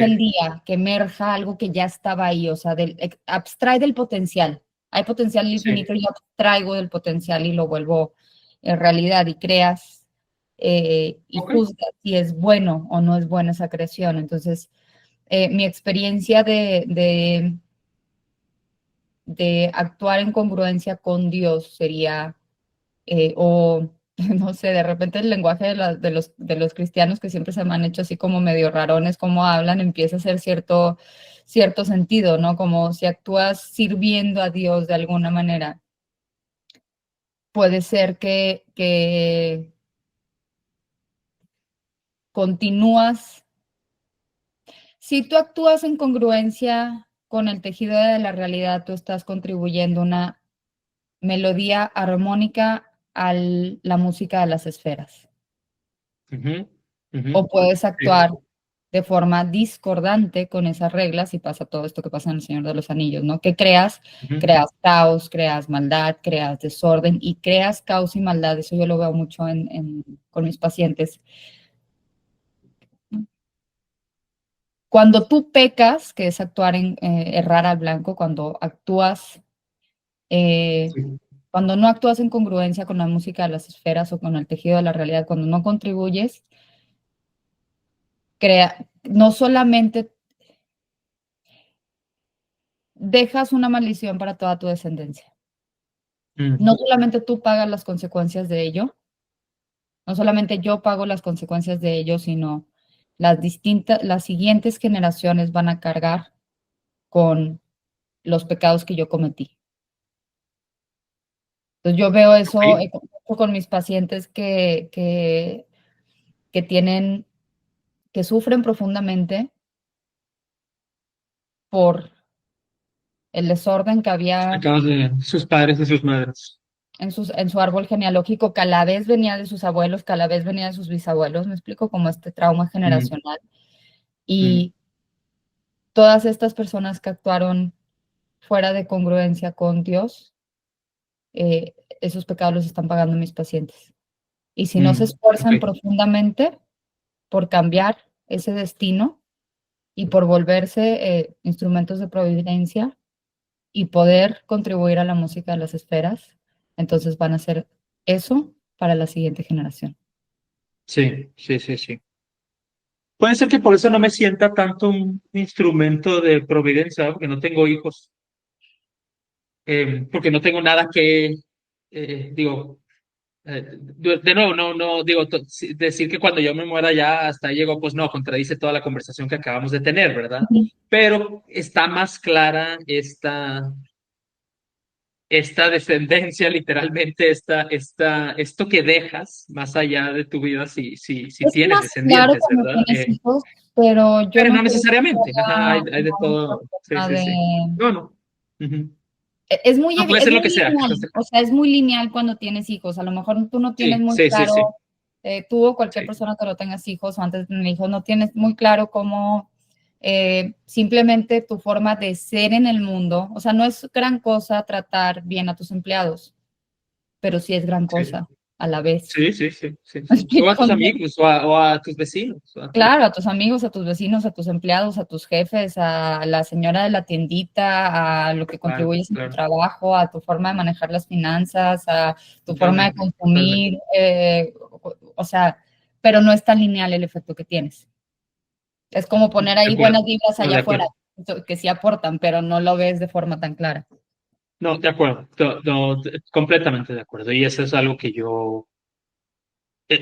el sí, día, que emerja algo que ya estaba ahí, o sea, abstrae del potencial. Hay potencial sí, infinito, yo abstraigo del potencial y lo vuelvo en realidad y creas y ok, juzgas si es bueno o no es buena esa creación. Entonces, mi experiencia de actuar en congruencia con Dios sería, o no sé, de repente el lenguaje de los cristianos que siempre se me han hecho así como medio rarones, como hablan, empieza a hacer cierto sentido, ¿no? Como si actúas sirviendo a Dios de alguna manera. Puede ser que continúas, si tú actúas en congruencia con el tejido de la realidad, tú estás contribuyendo una melodía armónica a la música de las esferas. Ujú, O ujú. puedes Sí. actuar de forma discordante con esas reglas y pasa todo esto que pasa en El Señor de los Anillos, ¿no? Que Ujú. creas caos, creas maldad, creas desorden y creas caos y maldad. Eso yo lo veo mucho con mis pacientes. Cuando tú pecas, que es actuar errar al blanco, cuando actúas, eh, Sí. cuando no actúas en congruencia con la música de las esferas o con el tejido de la realidad, cuando no contribuyes, no solamente dejas una maldición para toda tu descendencia. Mm. No solamente tú pagas las consecuencias de ello, no solamente yo pago las consecuencias de ello, sino las siguientes generaciones van a cargar con los pecados que yo cometí. Entonces yo veo eso Ok. con mis pacientes que tienen, que sufren profundamente por el desorden que había Pecados de sus padres y sus madres. en su árbol genealógico, que a la vez venía de sus abuelos, que a la vez venía de sus bisabuelos, me explico, como este trauma Mm, generacional. mm, Y todas estas personas que actuaron fuera de congruencia con Dios, esos pecados los están pagando mis pacientes. Y si no se ok. esfuerzan profundamente por cambiar ese destino y por volverse instrumentos de providencia y poder contribuir a la música de las esferas, entonces van a hacer eso para la siguiente generación. Sí, sí, sí, sí. Puede ser que por eso no me sienta tanto un instrumento de providencia, ¿no? Porque no tengo hijos, porque no tengo nada que, digo, de nuevo, no, digo, decir que cuando yo me muera ya hasta ahí llegó, pues no, contradice toda la conversación que acabamos de tener, ¿verdad? Pero está más clara esta descendencia, literalmente, esto que dejas más allá de tu vida si Es tienes más claro descendientes, cuando ¿verdad? tienes hijos, pero yo Pero no no creo que necesariamente, ajá, haya hay de un todo. Sí, problema sí, sí. de. No, no. Ujú. Es muy, No puede es ser lo muy que sea. lineal, o sea, es muy lineal cuando tienes hijos. A lo mejor tú no tienes Sí, muy sí, sí, claro, sí, tú o cualquier sí. persona que no tengas hijos o antes de tener hijos, no tienes muy claro cómo simplemente tu forma de ser en el mundo, o sea, no es gran cosa tratar bien a tus empleados, pero sí es gran Sí, cosa a la vez. sí, sí, sí, sí, ¿Me sí. O a explico? tus amigos, o a tus vecinos. Claro, a tus amigos, a tus vecinos, a tus empleados, a tus jefes, a la señora de la tiendita, a lo que Claro, contribuyes en tu claro. trabajo, a tu forma de manejar las finanzas, a tu forma de Totalmente, totalmente. consumir, o sea, pero no es tan lineal el efecto que tienes. Es como poner De ahí buenas acuerdo. vibras No, allá de afuera, acuerdo. que sí aportan, pero no lo ves de forma tan clara. No, de acuerdo. No, completamente de acuerdo. Y eso es algo que yo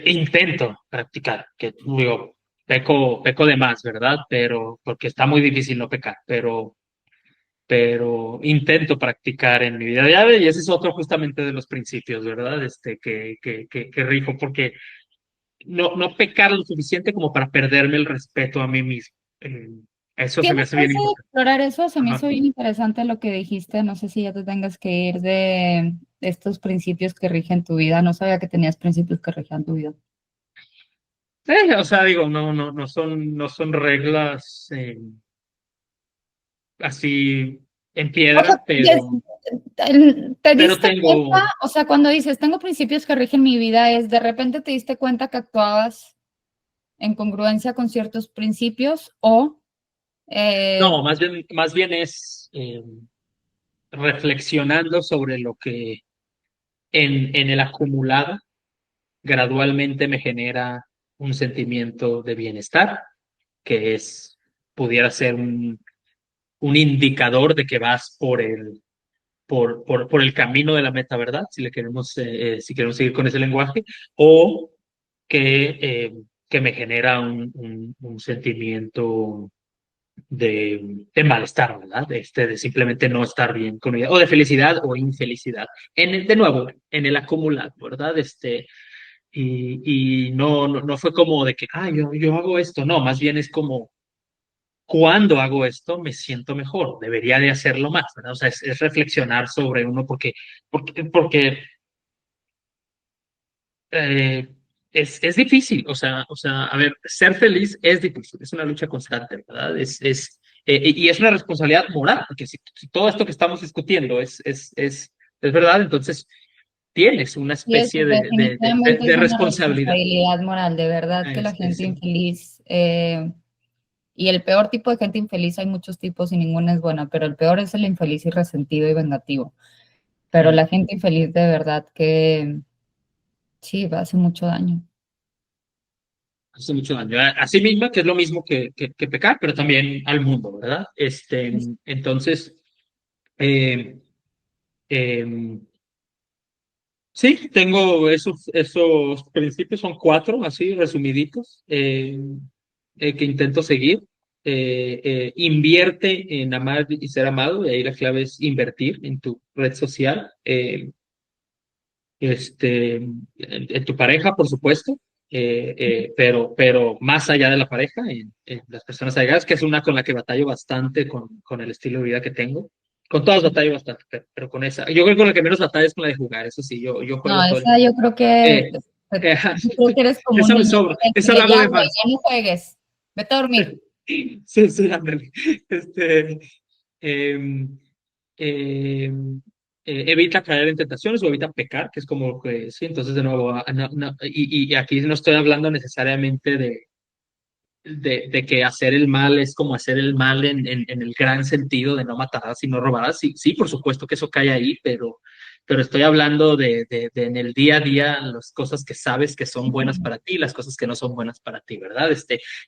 intento practicar, que digo, peco de más, ¿verdad? Pero, porque está muy difícil no pecar, pero intento practicar en mi vida diaria y ese es otro justamente de los principios, ¿verdad? Que rijo, porque no pecar lo suficiente como para perderme el respeto a mí mismo. Eh, Eso se me ¿Tienes hace bien chance de importante. explorar eso? Se me Ajá. hizo bien interesante lo que dijiste. No sé si ya te tengas que ir de estos principios que rigen tu vida. No sabía que tenías principios que regían tu vida. O sea, digo, no son reglas así en O sea, piedra, pero, te pero diste cuenta, tengo, o sea, cuando dices, tengo principios que rigen mi vida, es de repente te diste cuenta que actuabas en congruencia con ciertos principios o, no, eh, más bien es reflexionando sobre lo que en el acumulado gradualmente me genera un sentimiento de bienestar, que pudiera ser un indicador de que vas por el camino de la meta, ¿verdad? Si le queremos, si queremos seguir con ese lenguaje, o que me genera un sentimiento de malestar, ¿verdad? De simplemente no estar bien con ella, o de felicidad o infelicidad. De nuevo, en el acumulado, ¿verdad? Y no fue como de que, yo hago esto, no, más bien es como, cuando hago esto me siento mejor, debería de hacerlo más, ¿verdad? O sea, es reflexionar sobre uno porque eh, es difícil, o sea, a ver, ser feliz es difícil, es una lucha constante, ¿verdad? Y es una responsabilidad moral, porque si todo esto que estamos discutiendo es verdad, entonces tienes una Y eso especie definitivamente es de una responsabilidad. responsabilidad moral, de verdad que la gente Sí. infeliz, y el peor tipo de gente infeliz, hay muchos tipos y ninguna es buena, pero el peor es el infeliz y resentido y vengativo. Pero Mm. la gente infeliz de verdad que sí, hace mucho daño. Hace mucho daño a sí misma, que es lo mismo que pecar, pero también al mundo, ¿verdad? Entonces, eh, eh, sí, tengo esos principios, son 4, así resumiditos, que intento seguir. Invierte en amar y ser amado, y ahí la clave es invertir en tu red social. En tu pareja, por supuesto, pero más allá de la pareja, en las personas allegadas, que es una con la que batallo bastante con el estilo de vida que tengo. Con todas batallo bastante, pero con esa. Yo creo que con la que menos batalla es con la de jugar, eso sí, yo No, juego todo el esa tiempo. Eh, eh, yo creo que eres como un esa me niño sobra, esa de la hago ya, de güey, más. ya no juegues, vete a dormir. Sí, sí, ándale. Este, em, em, evita caer en tentaciones o evita pecar, que es como que, sí, entonces de nuevo, y aquí no estoy hablando necesariamente de que hacer el mal es como hacer el mal en el gran sentido de no matarás y no robarás. Sí, sí, por supuesto que eso cae ahí, pero estoy hablando de en el día a día las cosas que sabes que son buenas para ti, las cosas que no son buenas para ti, ¿verdad?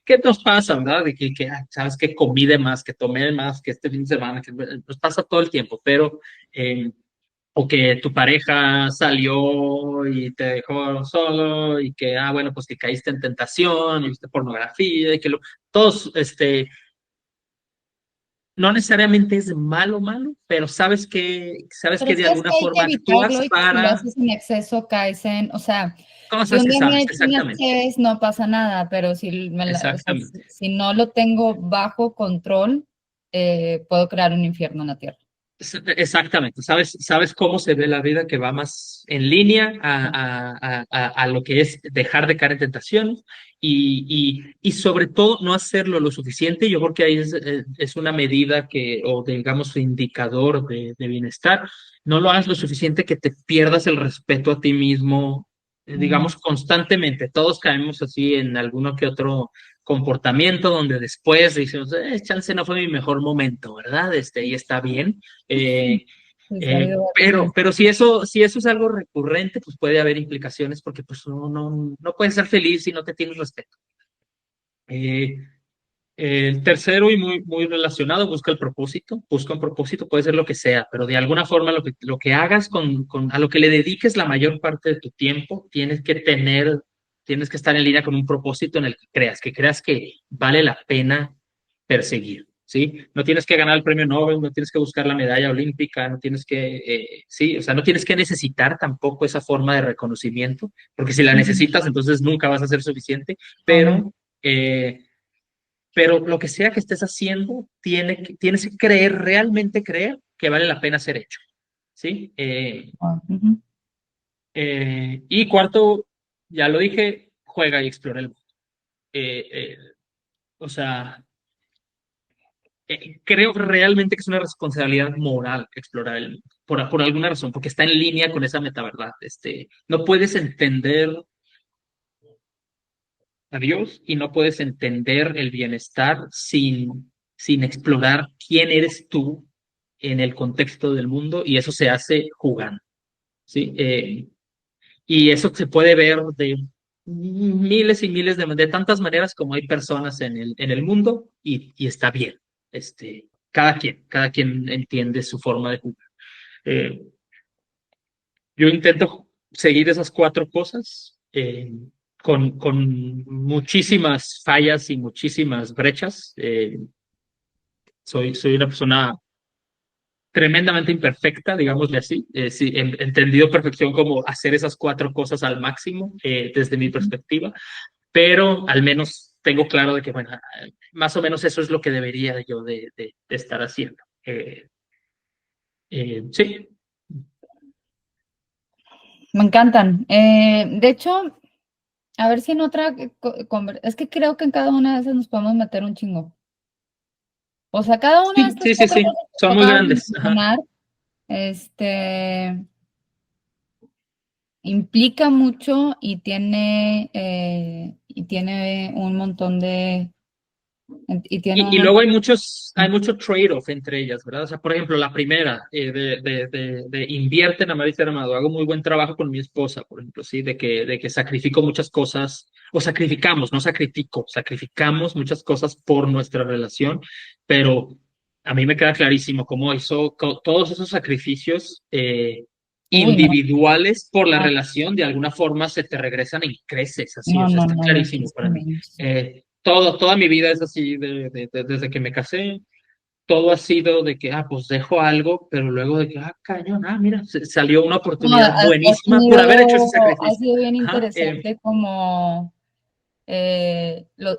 ¿Qué nos pasa, verdad? De sabes que comí de más, que tomé de más, que este fin de semana, que nos pasa todo el tiempo, pero eh, o que tu pareja salió y te dejó solo y que, bueno, pues que caíste en tentación y viste pornografía y todos, no necesariamente es malo, malo, pero sabes Pero que de sabes alguna que hay que forma evitarlo actúas y que si lo para haces en exceso caes en, o sea, si cosas un que día me sabes, echo unas exactamente, cheves no pasa nada, pero o sea, exactamente. si no lo tengo bajo control, puedo crear un infierno en la tierra. Exactamente, sabes cómo se ve la vida que va más en línea a lo que es dejar de caer en tentaciones y sobre todo no hacerlo lo suficiente. Yo creo que ahí es una medida o digamos indicador de bienestar. No lo hagas lo suficiente que te pierdas el respeto a ti mismo, Mm. digamos constantemente. Todos caemos así en alguno que otro comportamiento donde después decimos, chance no fue mi mejor momento, ¿verdad? Y está bien. eh, Sí, sí, ha habido varias pero si eso es algo recurrente, pues puede haber implicaciones porque pues no puedes ser feliz si no te tienes respeto. Eh, el tercero y muy, muy relacionado, busca un propósito, puede ser lo que sea, pero de alguna forma lo que hagas a lo que le dediques la mayor parte de tu tiempo, tienes que estar en línea con un propósito en el que creas que vale la pena perseguir, ¿sí? No tienes que ganar el premio Nobel, no tienes que buscar la medalla olímpica, no tienes sí, o sea, no tienes que necesitar tampoco esa forma de reconocimiento, porque si la Ujú. necesitas, entonces nunca vas a ser suficiente, No, no. eh, pero lo que sea que estés haciendo, tienes que creer, realmente creer que vale la pena ser hecho, ¿sí? Ah, ujú. Y cuarto, ya lo dije, juega y explora el mundo. Eh, eh, o sea, creo realmente que es una responsabilidad moral explorar el mundo, por alguna razón, porque está en línea con esa meta, ¿verdad? No puedes entender a Dios y no puedes entender el bienestar sin explorar quién eres tú en el contexto del mundo, y eso se hace jugando, ¿sí? Y eso se puede ver de miles y miles de tantas maneras como hay personas en el mundo, y está bien. Cada quien entiende su forma de jugar. Eh, yo intento seguir esas 4 cosas con muchísimas fallas y muchísimas brechas. Soy una persona tremendamente imperfecta, digámosle así. Sí, entendido perfección como hacer esas 4 cosas al máximo desde mi perspectiva, pero al menos tengo claro de que, bueno, más o menos eso es lo que debería yo de estar haciendo. Sí, Me encantan. De hecho, a ver si en otra, es que creo que en cada una de esas nos podemos meter un chingo. O sea, cada una de sí, estas sí, sí, cuatro sí, cosas que tú son muy acabas de grandes. Ajá. mencionar, este, implica mucho y tiene un montón de, y tiene un Y luego montón hay mucho trade-off entre ellas, ¿verdad? O sea, por ejemplo, la primera, de invierte en amar y ser amado. Hago muy buen trabajo con mi esposa, por ejemplo, ¿sí? De que sacrifico muchas cosas, o sacrificamos, no sacrifico, sacrificamos muchas cosas por nuestra relación, pero a mí me queda clarísimo cómo hizo todos esos sacrificios uy, no, individuales por la no, relación, de alguna forma se te regresan y creces así, o no, sea, no, está no, clarísimo para mí. muchísimo. Toda mi vida es así, desde que me casé, todo ha sido de que, pues dejo algo, pero luego de que, cañón, mira, salió una No, oportunidad buenísima por haber hecho ese ha sacrificio. sido bien Ajá, interesante como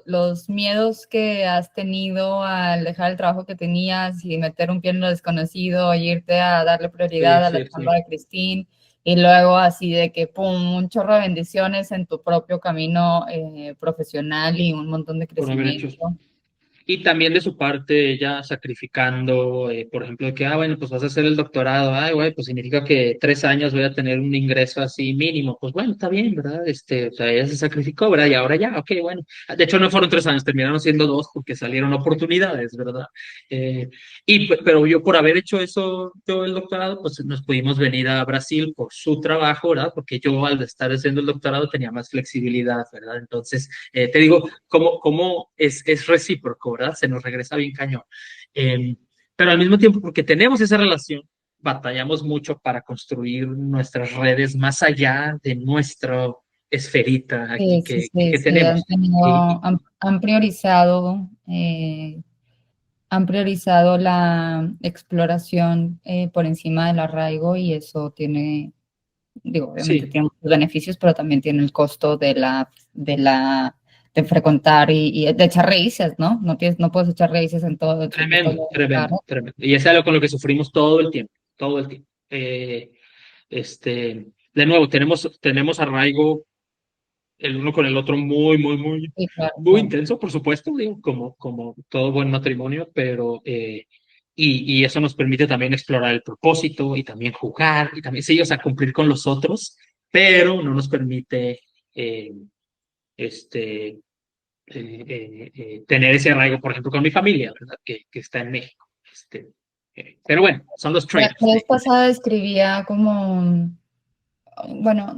los miedos que has tenido al dejar el trabajo que tenías y meter un pie en lo desconocido y irte a darle sí, prioridad a la sí, chamba sí, de Christine y luego así de que, pum, un chorro de bendiciones en tu propio camino profesional y un montón de por haber hecho. crecimiento. Y también de su parte, ella sacrificando, por ejemplo, de que, bueno, pues vas a hacer el doctorado, güey, pues significa que 3 años voy a tener un ingreso así mínimo. Pues bueno, está bien, ¿verdad? O sea, ella se sacrificó, ¿verdad? Y ahora ya, ok, bueno. De hecho, no fueron 3 años, terminaron siendo 2 porque salieron oportunidades, ¿verdad? Eh, pero yo por haber hecho eso, yo el doctorado, pues nos pudimos venir a Brasil por su trabajo, ¿verdad? Porque yo al estar haciendo el doctorado tenía más flexibilidad, ¿verdad? Entonces, te digo, cómo es recíproco, ¿verdad? Se nos regresa bien cañón. Eh, pero al mismo tiempo, porque tenemos esa relación, batallamos mucho para construir nuestras redes más allá de nuestra esferita aquí Sí, sí, sí, que sí, tenemos. Y, han priorizado la exploración por encima del arraigo y eso tiene, digo, obviamente sí, tiene muchos beneficios, pero también tiene el costo de frecuentar y de echar raíces, ¿no? No puedes echar raíces en todo tremendo, lugar. tremendo, tremendo. Y es algo con lo que sufrimos todo el tiempo, todo el tiempo. De nuevo, tenemos arraigo el uno con el otro muy, muy, muy, Sí, claro, muy claro. intenso, por supuesto, digo, como todo buen matrimonio, pero y eso nos permite también explorar el propósito y también jugar y también, sí, o sea, cumplir con los otros, pero no nos permite eh, este, tener ese arraigo, por ejemplo, con mi familia, ¿verdad? Que está en México. Pero bueno, son los La trade-offs. vez pasada escribía como, bueno,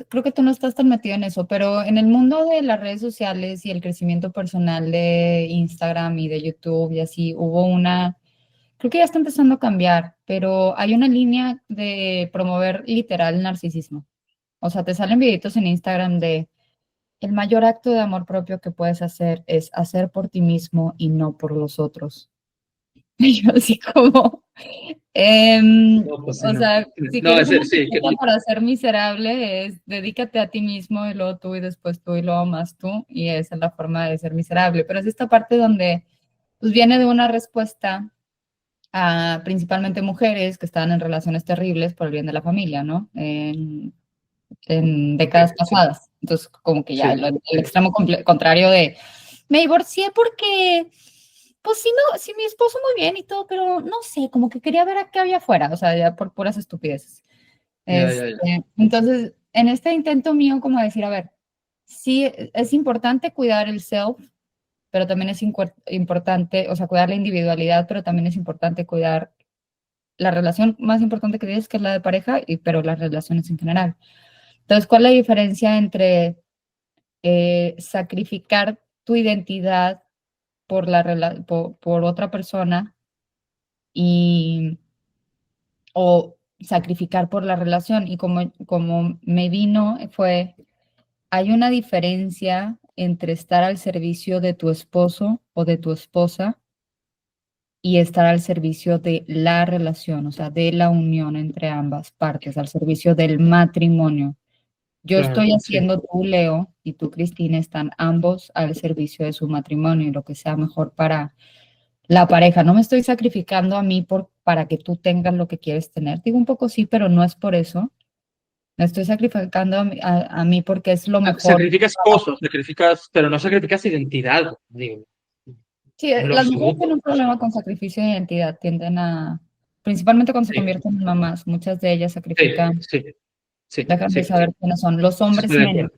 creo que tú no estás tan metido en eso, pero en el mundo de las redes sociales y el crecimiento personal de Instagram y de YouTube y así, creo que ya está empezando a cambiar, pero hay una línea de promover literal narcisismo. O sea, te salen videitos en Instagram de el mayor acto de amor propio que puedes hacer es hacer por ti mismo y no por los otros. Y yo así como, No, pues sí, o no. sea, si No, quieres una sí, receta para ser miserable, es dedícate a ti mismo y luego tú y después tú y luego más tú, y esa es la forma de ser miserable. Pero es esta parte donde pues viene de una respuesta a principalmente mujeres que estaban en relaciones terribles por el bien de la familia, ¿no? En ok, décadas sí, pasadas. Entonces, como que ya sí, el sí. extremo contrario de me divorcié porque, pues sí, no, sí, mi esposo muy bien y todo, pero no sé, como que quería ver a qué había afuera, o sea, ya por puras estupideces. Ya, ya, ya. Entonces, en este intento mío, como decir, a ver, sí, es importante cuidar el self, pero también es importante, o sea, cuidar la individualidad, pero también es importante cuidar la relación más importante que tienes, que es la de pareja, pero las relaciones en general. Entonces, ¿cuál es la diferencia entre sacrificar tu identidad por otra persona y, o sacrificar por la relación. Y como me vino fue, hay una diferencia entre estar al servicio de tu esposo o de tu esposa y estar al servicio de la relación, o sea, de la unión entre ambas partes, al servicio del matrimonio. Yo Claro, estoy sí. haciendo, tú, Leo, y tú, Cristina, están ambos al servicio de su matrimonio y lo que sea mejor para la pareja. No me estoy sacrificando a mí para que tú tengas lo que quieres tener. Digo un poco sí, pero no es por eso. Me estoy sacrificando a mí porque es lo mejor. Sacrificas cosas, sacrificas, pero no sacrificas identidad, digo, Sí, en lo las mujeres absoluto. tienen un problema con sacrificio de identidad, tienden a, principalmente cuando se Sí, convierten en mamás, muchas de ellas sí, sacrifican, sí, sí, dejan de sí, saber quiénes son. Los hombres estoy de menos.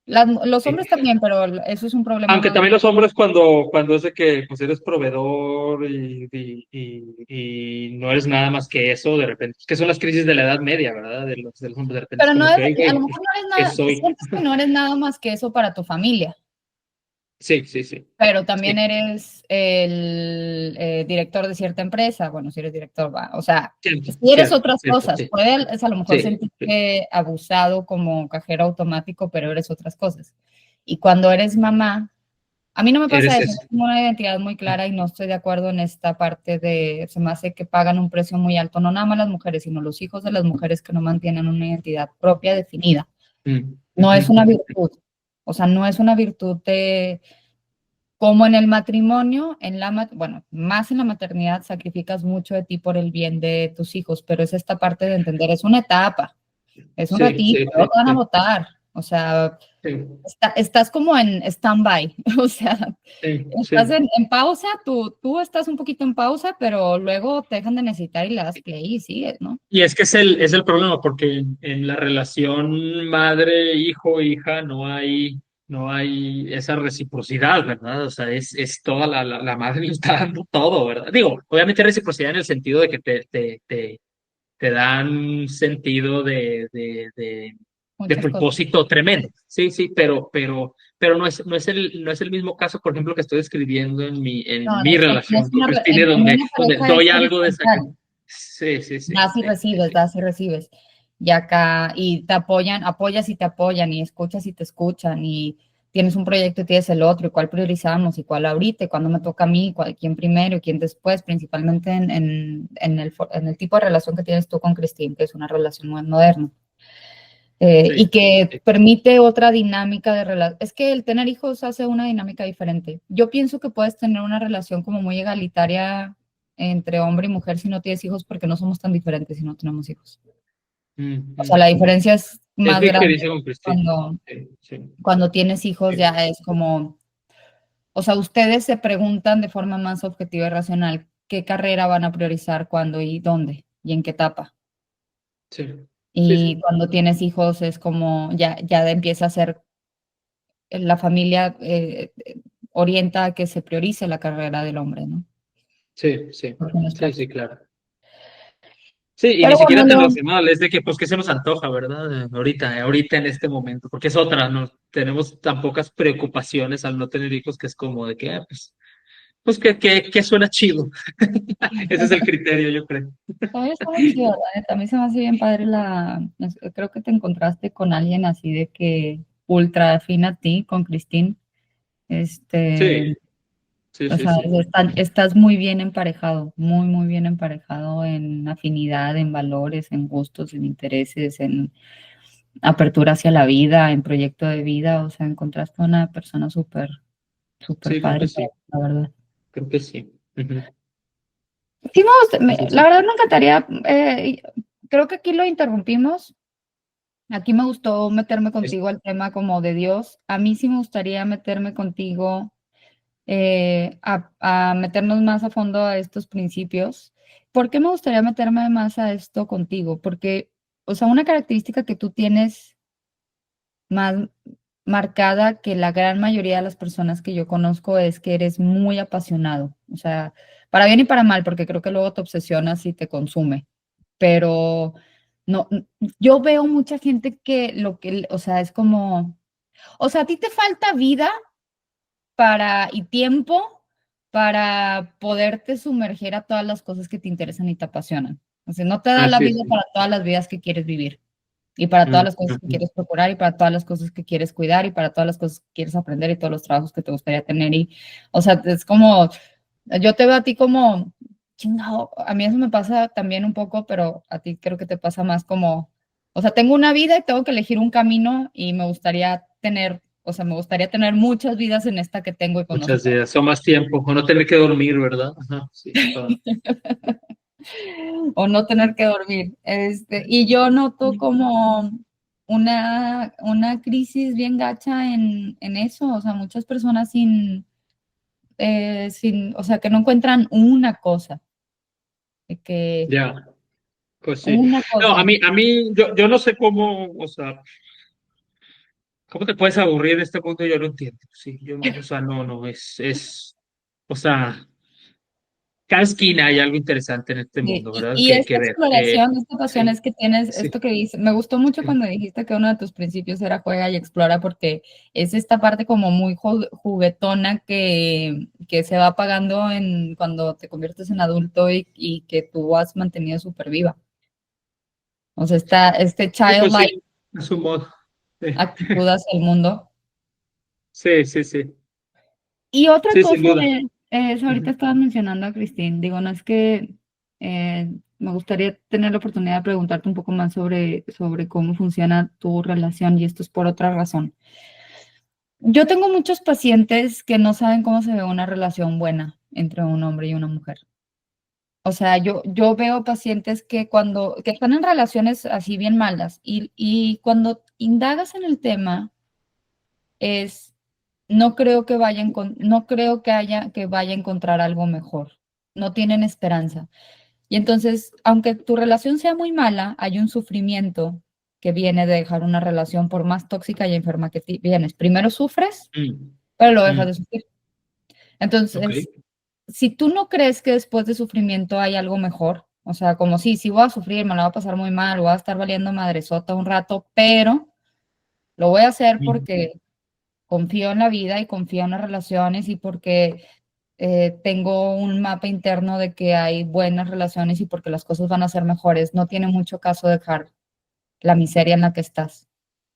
acuerdo. Los Sí. hombres también, pero eso es un problema Aunque más. también los hombres cuando es de que pues eres proveedor y no eres nada más que eso, de repente, que son las crisis de la Edad Media, ¿verdad? De los hombres, de repente es Pero no como es, que, "Ay, a lo güey, mejor no eres ¿qué nada, soy?" sientes que no eres nada más que eso para tu familia, Sí, sí, sí, pero también sí, eres el director de cierta empresa, bueno, si eres director, va, o sea, cierto, si eres cierto, otras cierto, cosas, sí, puedes a lo mejor sí, sí, sentirte abusado como cajero automático, pero eres otras cosas. Y cuando eres mamá, a mí no me pasa eres eso, eso. tengo una identidad muy clara y no estoy de acuerdo en esta parte de, se me hace que pagan un precio muy alto, no nada más las mujeres, sino los hijos de las mujeres que no mantienen una identidad propia definida. Mm, No ujú, es una ujú. virtud, o sea, no es una virtud de, como en el matrimonio, bueno, más en la maternidad sacrificas mucho de ti por el bien de tus hijos, pero es esta parte de entender, es una etapa, es un Sí, ratito, sí, luego sí, te van a sí, votar, o sea, sí, estás como en stand-by, o sea, sí, estás sí. en pausa, tú estás un poquito en pausa, pero luego te dejan de necesitar y le das play y sigues, ¿no? Y es que es el problema, porque en la relación madre, hijo, hija, no hay esa reciprocidad, ¿verdad? O sea, es toda la madre le está dando todo, ¿verdad? Digo, obviamente hay reciprocidad en el sentido de que te dan sentido de Muchas cosas. propósito tremendo. Sí, sí, pero no es el mismo caso, por ejemplo, que estoy describiendo en mi, No, en mi relación con Cristina, en donde, una donde pareja es doy algo de sacrificio. horizontal. Sí, sí, sí, sí, sí, sí. Das y recibes. Y acá, y te apoyan, apoyas y te apoyan, y escuchas y te escuchan, y tienes un proyecto y tienes el otro, y cuál priorizamos, y cuál ahorita, y cuándo me toca a mí, quién primero y quién después, principalmente en el tipo de relación que tienes tú con Cristín, que es una relación muy moderna. Y Sí, que sí. permite otra dinámica de relación. Es que el tener hijos hace una dinámica diferente. Yo pienso que puedes tener una relación como muy egalitaria entre hombre y mujer si no tienes hijos, porque no somos tan diferentes si no tenemos hijos. Mm, O sea, mm. la diferencia es Es más grande diferencia con Cristina. cuando, Sí, sí, cuando tienes hijos, sí, ya es como, o sea, ustedes se preguntan de forma más objetiva y racional qué carrera van a priorizar, cuándo y dónde y en qué etapa. sí, sí, Y sí, cuando tienes hijos es como ya empieza a ser la familia orienta a que se priorice la carrera del hombre, ¿no? sí, sí, Porque no es sí, sí, práctico. claro. Sí, y ni Pero siquiera bueno, tan Leo, racional, es de que, pues, ¿qué se nos antoja, verdad? Ahorita en este momento, porque es otra, ¿no? Tenemos tan pocas preocupaciones al no tener hijos que es como de que, pues que suena chido. Ese es el criterio, yo creo. todavía está muy chido, la neta. A mí se me hace bien padre creo que te encontraste con alguien así de que ultra afín a ti, con Cristín. Sí, Este, sí, o sí, sea, sí. estás muy bien emparejado, muy, muy bien emparejado en afinidad, en valores, en gustos, en intereses, en apertura hacia la vida, en proyecto de vida. O sea, encontraste una persona súper, súper Sí, creo que padre, sí, la verdad. creo que sí. Ujú. Sí, Sí, sí, la sí. verdad me encantaría, creo que aquí lo interrumpimos. Aquí me gustó meterme Es- contigo al tema como de Dios. A mí sí me gustaría meterme contigo a meternos más a fondo a estos principios. ¿Por qué me gustaría meterme más a esto contigo? Porque, o sea, una característica que tú tienes más marcada que la gran mayoría de las personas que yo conozco es que eres muy apasionado. O sea, para bien y para mal, porque creo que luego te obsesionas y te consume. Pero no, yo veo mucha gente que o sea, es como, o sea, a ti te falta vida y tiempo para poderte sumergir a todas las cosas que te interesan y te apasionan. O sea, no te da Ah, la sí, vida sí. para todas las vidas que quieres vivir y para todas las cosas que Ujú. quieres procurar y para todas las cosas que quieres cuidar y para todas las cosas que quieres aprender y todos los trabajos que te gustaría tener. Y, o sea, es como, yo te veo a ti como, chingado, a mí eso me pasa también un poco, pero a ti creo que te pasa más como, o sea, tengo una vida y tengo que elegir un camino y me gustaría tener, o sea, me gustaría tener muchas vidas en esta que tengo y pues no se Muchas puede. ideas, o más tiempo, o no tener que dormir, ¿verdad? Ajá, sí. O no tener que dormir. Y yo noto como una crisis bien gacha en eso, o sea, muchas personas o sea, que no encuentran una cosa, que Ya, pues sí. una No, cosa. yo no sé cómo, o sea, ¿cómo te puedes aburrir de este mundo? Yo no entiendo. Sí, yo no, o sea, no, o sea, cada esquina hay algo interesante en este Sí, mundo, ¿verdad? y esta Que ver. exploración, esta pasión Sí, es que tienes, sí, esto que dices, me gustó mucho sí. cuando dijiste que uno de tus principios era juega y explora, porque es esta parte como muy juguetona que se va apagando cuando te conviertes en adulto y que tú has mantenido súper viva. O sea, este Sí, pues childlike sí, a su modo. Sí, actitud hacia el mundo. sí, sí, sí, Y otra sí, sin cosa duda. es, ahorita Ujú. estabas mencionando a Christine, digo, no es que me gustaría tener la oportunidad de preguntarte un poco más sobre cómo funciona tu relación y esto es por otra razón. Yo tengo muchos pacientes que no saben cómo se ve una relación buena entre un hombre y una mujer. O sea, yo veo pacientes que están en relaciones así bien malas y cuando indagas en el tema es no creo que vaya a encontrar algo mejor. No tienen esperanza. Y entonces, aunque tu relación sea muy mala, hay un sufrimiento que viene de dejar una relación por más tóxica y enferma que vienes. Primero sufres, Mm, pero lo dejas de mm, sufrir. ok. Entonces, si tú no crees que después de sufrimiento hay algo mejor, o sea, como sí voy a sufrir, me la voy a pasar muy mal, voy a estar valiendo madresota un rato, pero lo voy a hacer Mm, porque confío en la vida y confío en las relaciones y porque tengo un mapa interno de que hay buenas relaciones y porque las cosas van a ser mejores. No tiene mucho caso dejar la miseria en la que estás,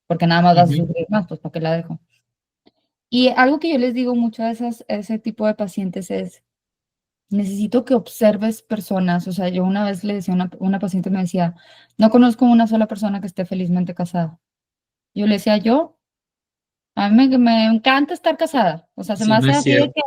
porque nada más vas a ujú, sufrir más, pues ¿para qué la dejo? Y algo que yo les digo mucho a ese tipo de pacientes es, necesito que observes personas. O sea, yo una vez le decía a una paciente, me decía, no conozco una sola persona que esté felizmente casada. Yo le decía, a mí me encanta estar casada. O sea, se me eso no hace es así de cierto. que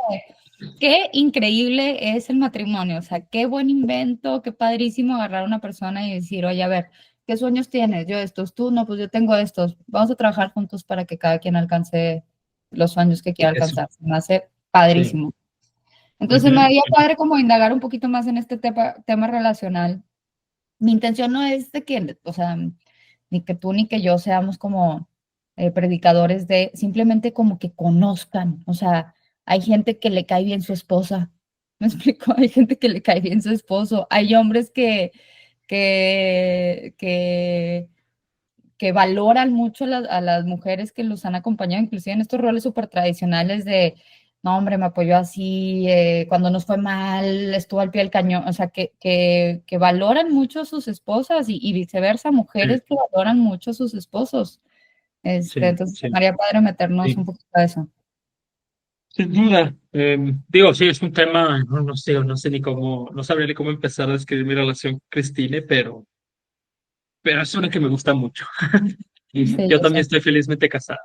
qué increíble es el matrimonio. O sea, qué buen invento, qué padrísimo agarrar a una persona y decir, oye, a ver, ¿qué sueños tienes? Yo estos, tú, no, pues yo tengo estos. Vamos a trabajar juntos para que cada quien alcance los sueños que quiera Eso, alcanzar. Se me hace sí. padrísimo. Entonces me Ujú, haría ujú, padre como indagar un poquito más en este tema relacional. Mi intención no es de que, o sea, ni que tú ni que yo seamos como predicadores de, simplemente como que conozcan, o sea, hay gente que le cae bien su esposa, ¿me explico? Hay gente que le cae bien su esposo, hay hombres que, que, que valoran mucho a las mujeres que los han acompañado, inclusive en estos roles súper tradicionales de, no, hombre, me apoyó así, cuando nos fue mal, estuvo al pie del cañón, o sea, que valoran mucho a sus esposas y viceversa, mujeres sí, que valoran mucho a sus esposos. sí, Entonces, sí, María Padre, meternos un sí. poquito a eso. Sin duda. Digo, sí, es un tema, no sé ni cómo, no sabría ni cómo empezar a describir mi relación con Christine, pero es una que me gusta mucho. Sí, Yo yo también sé. estoy felizmente casado.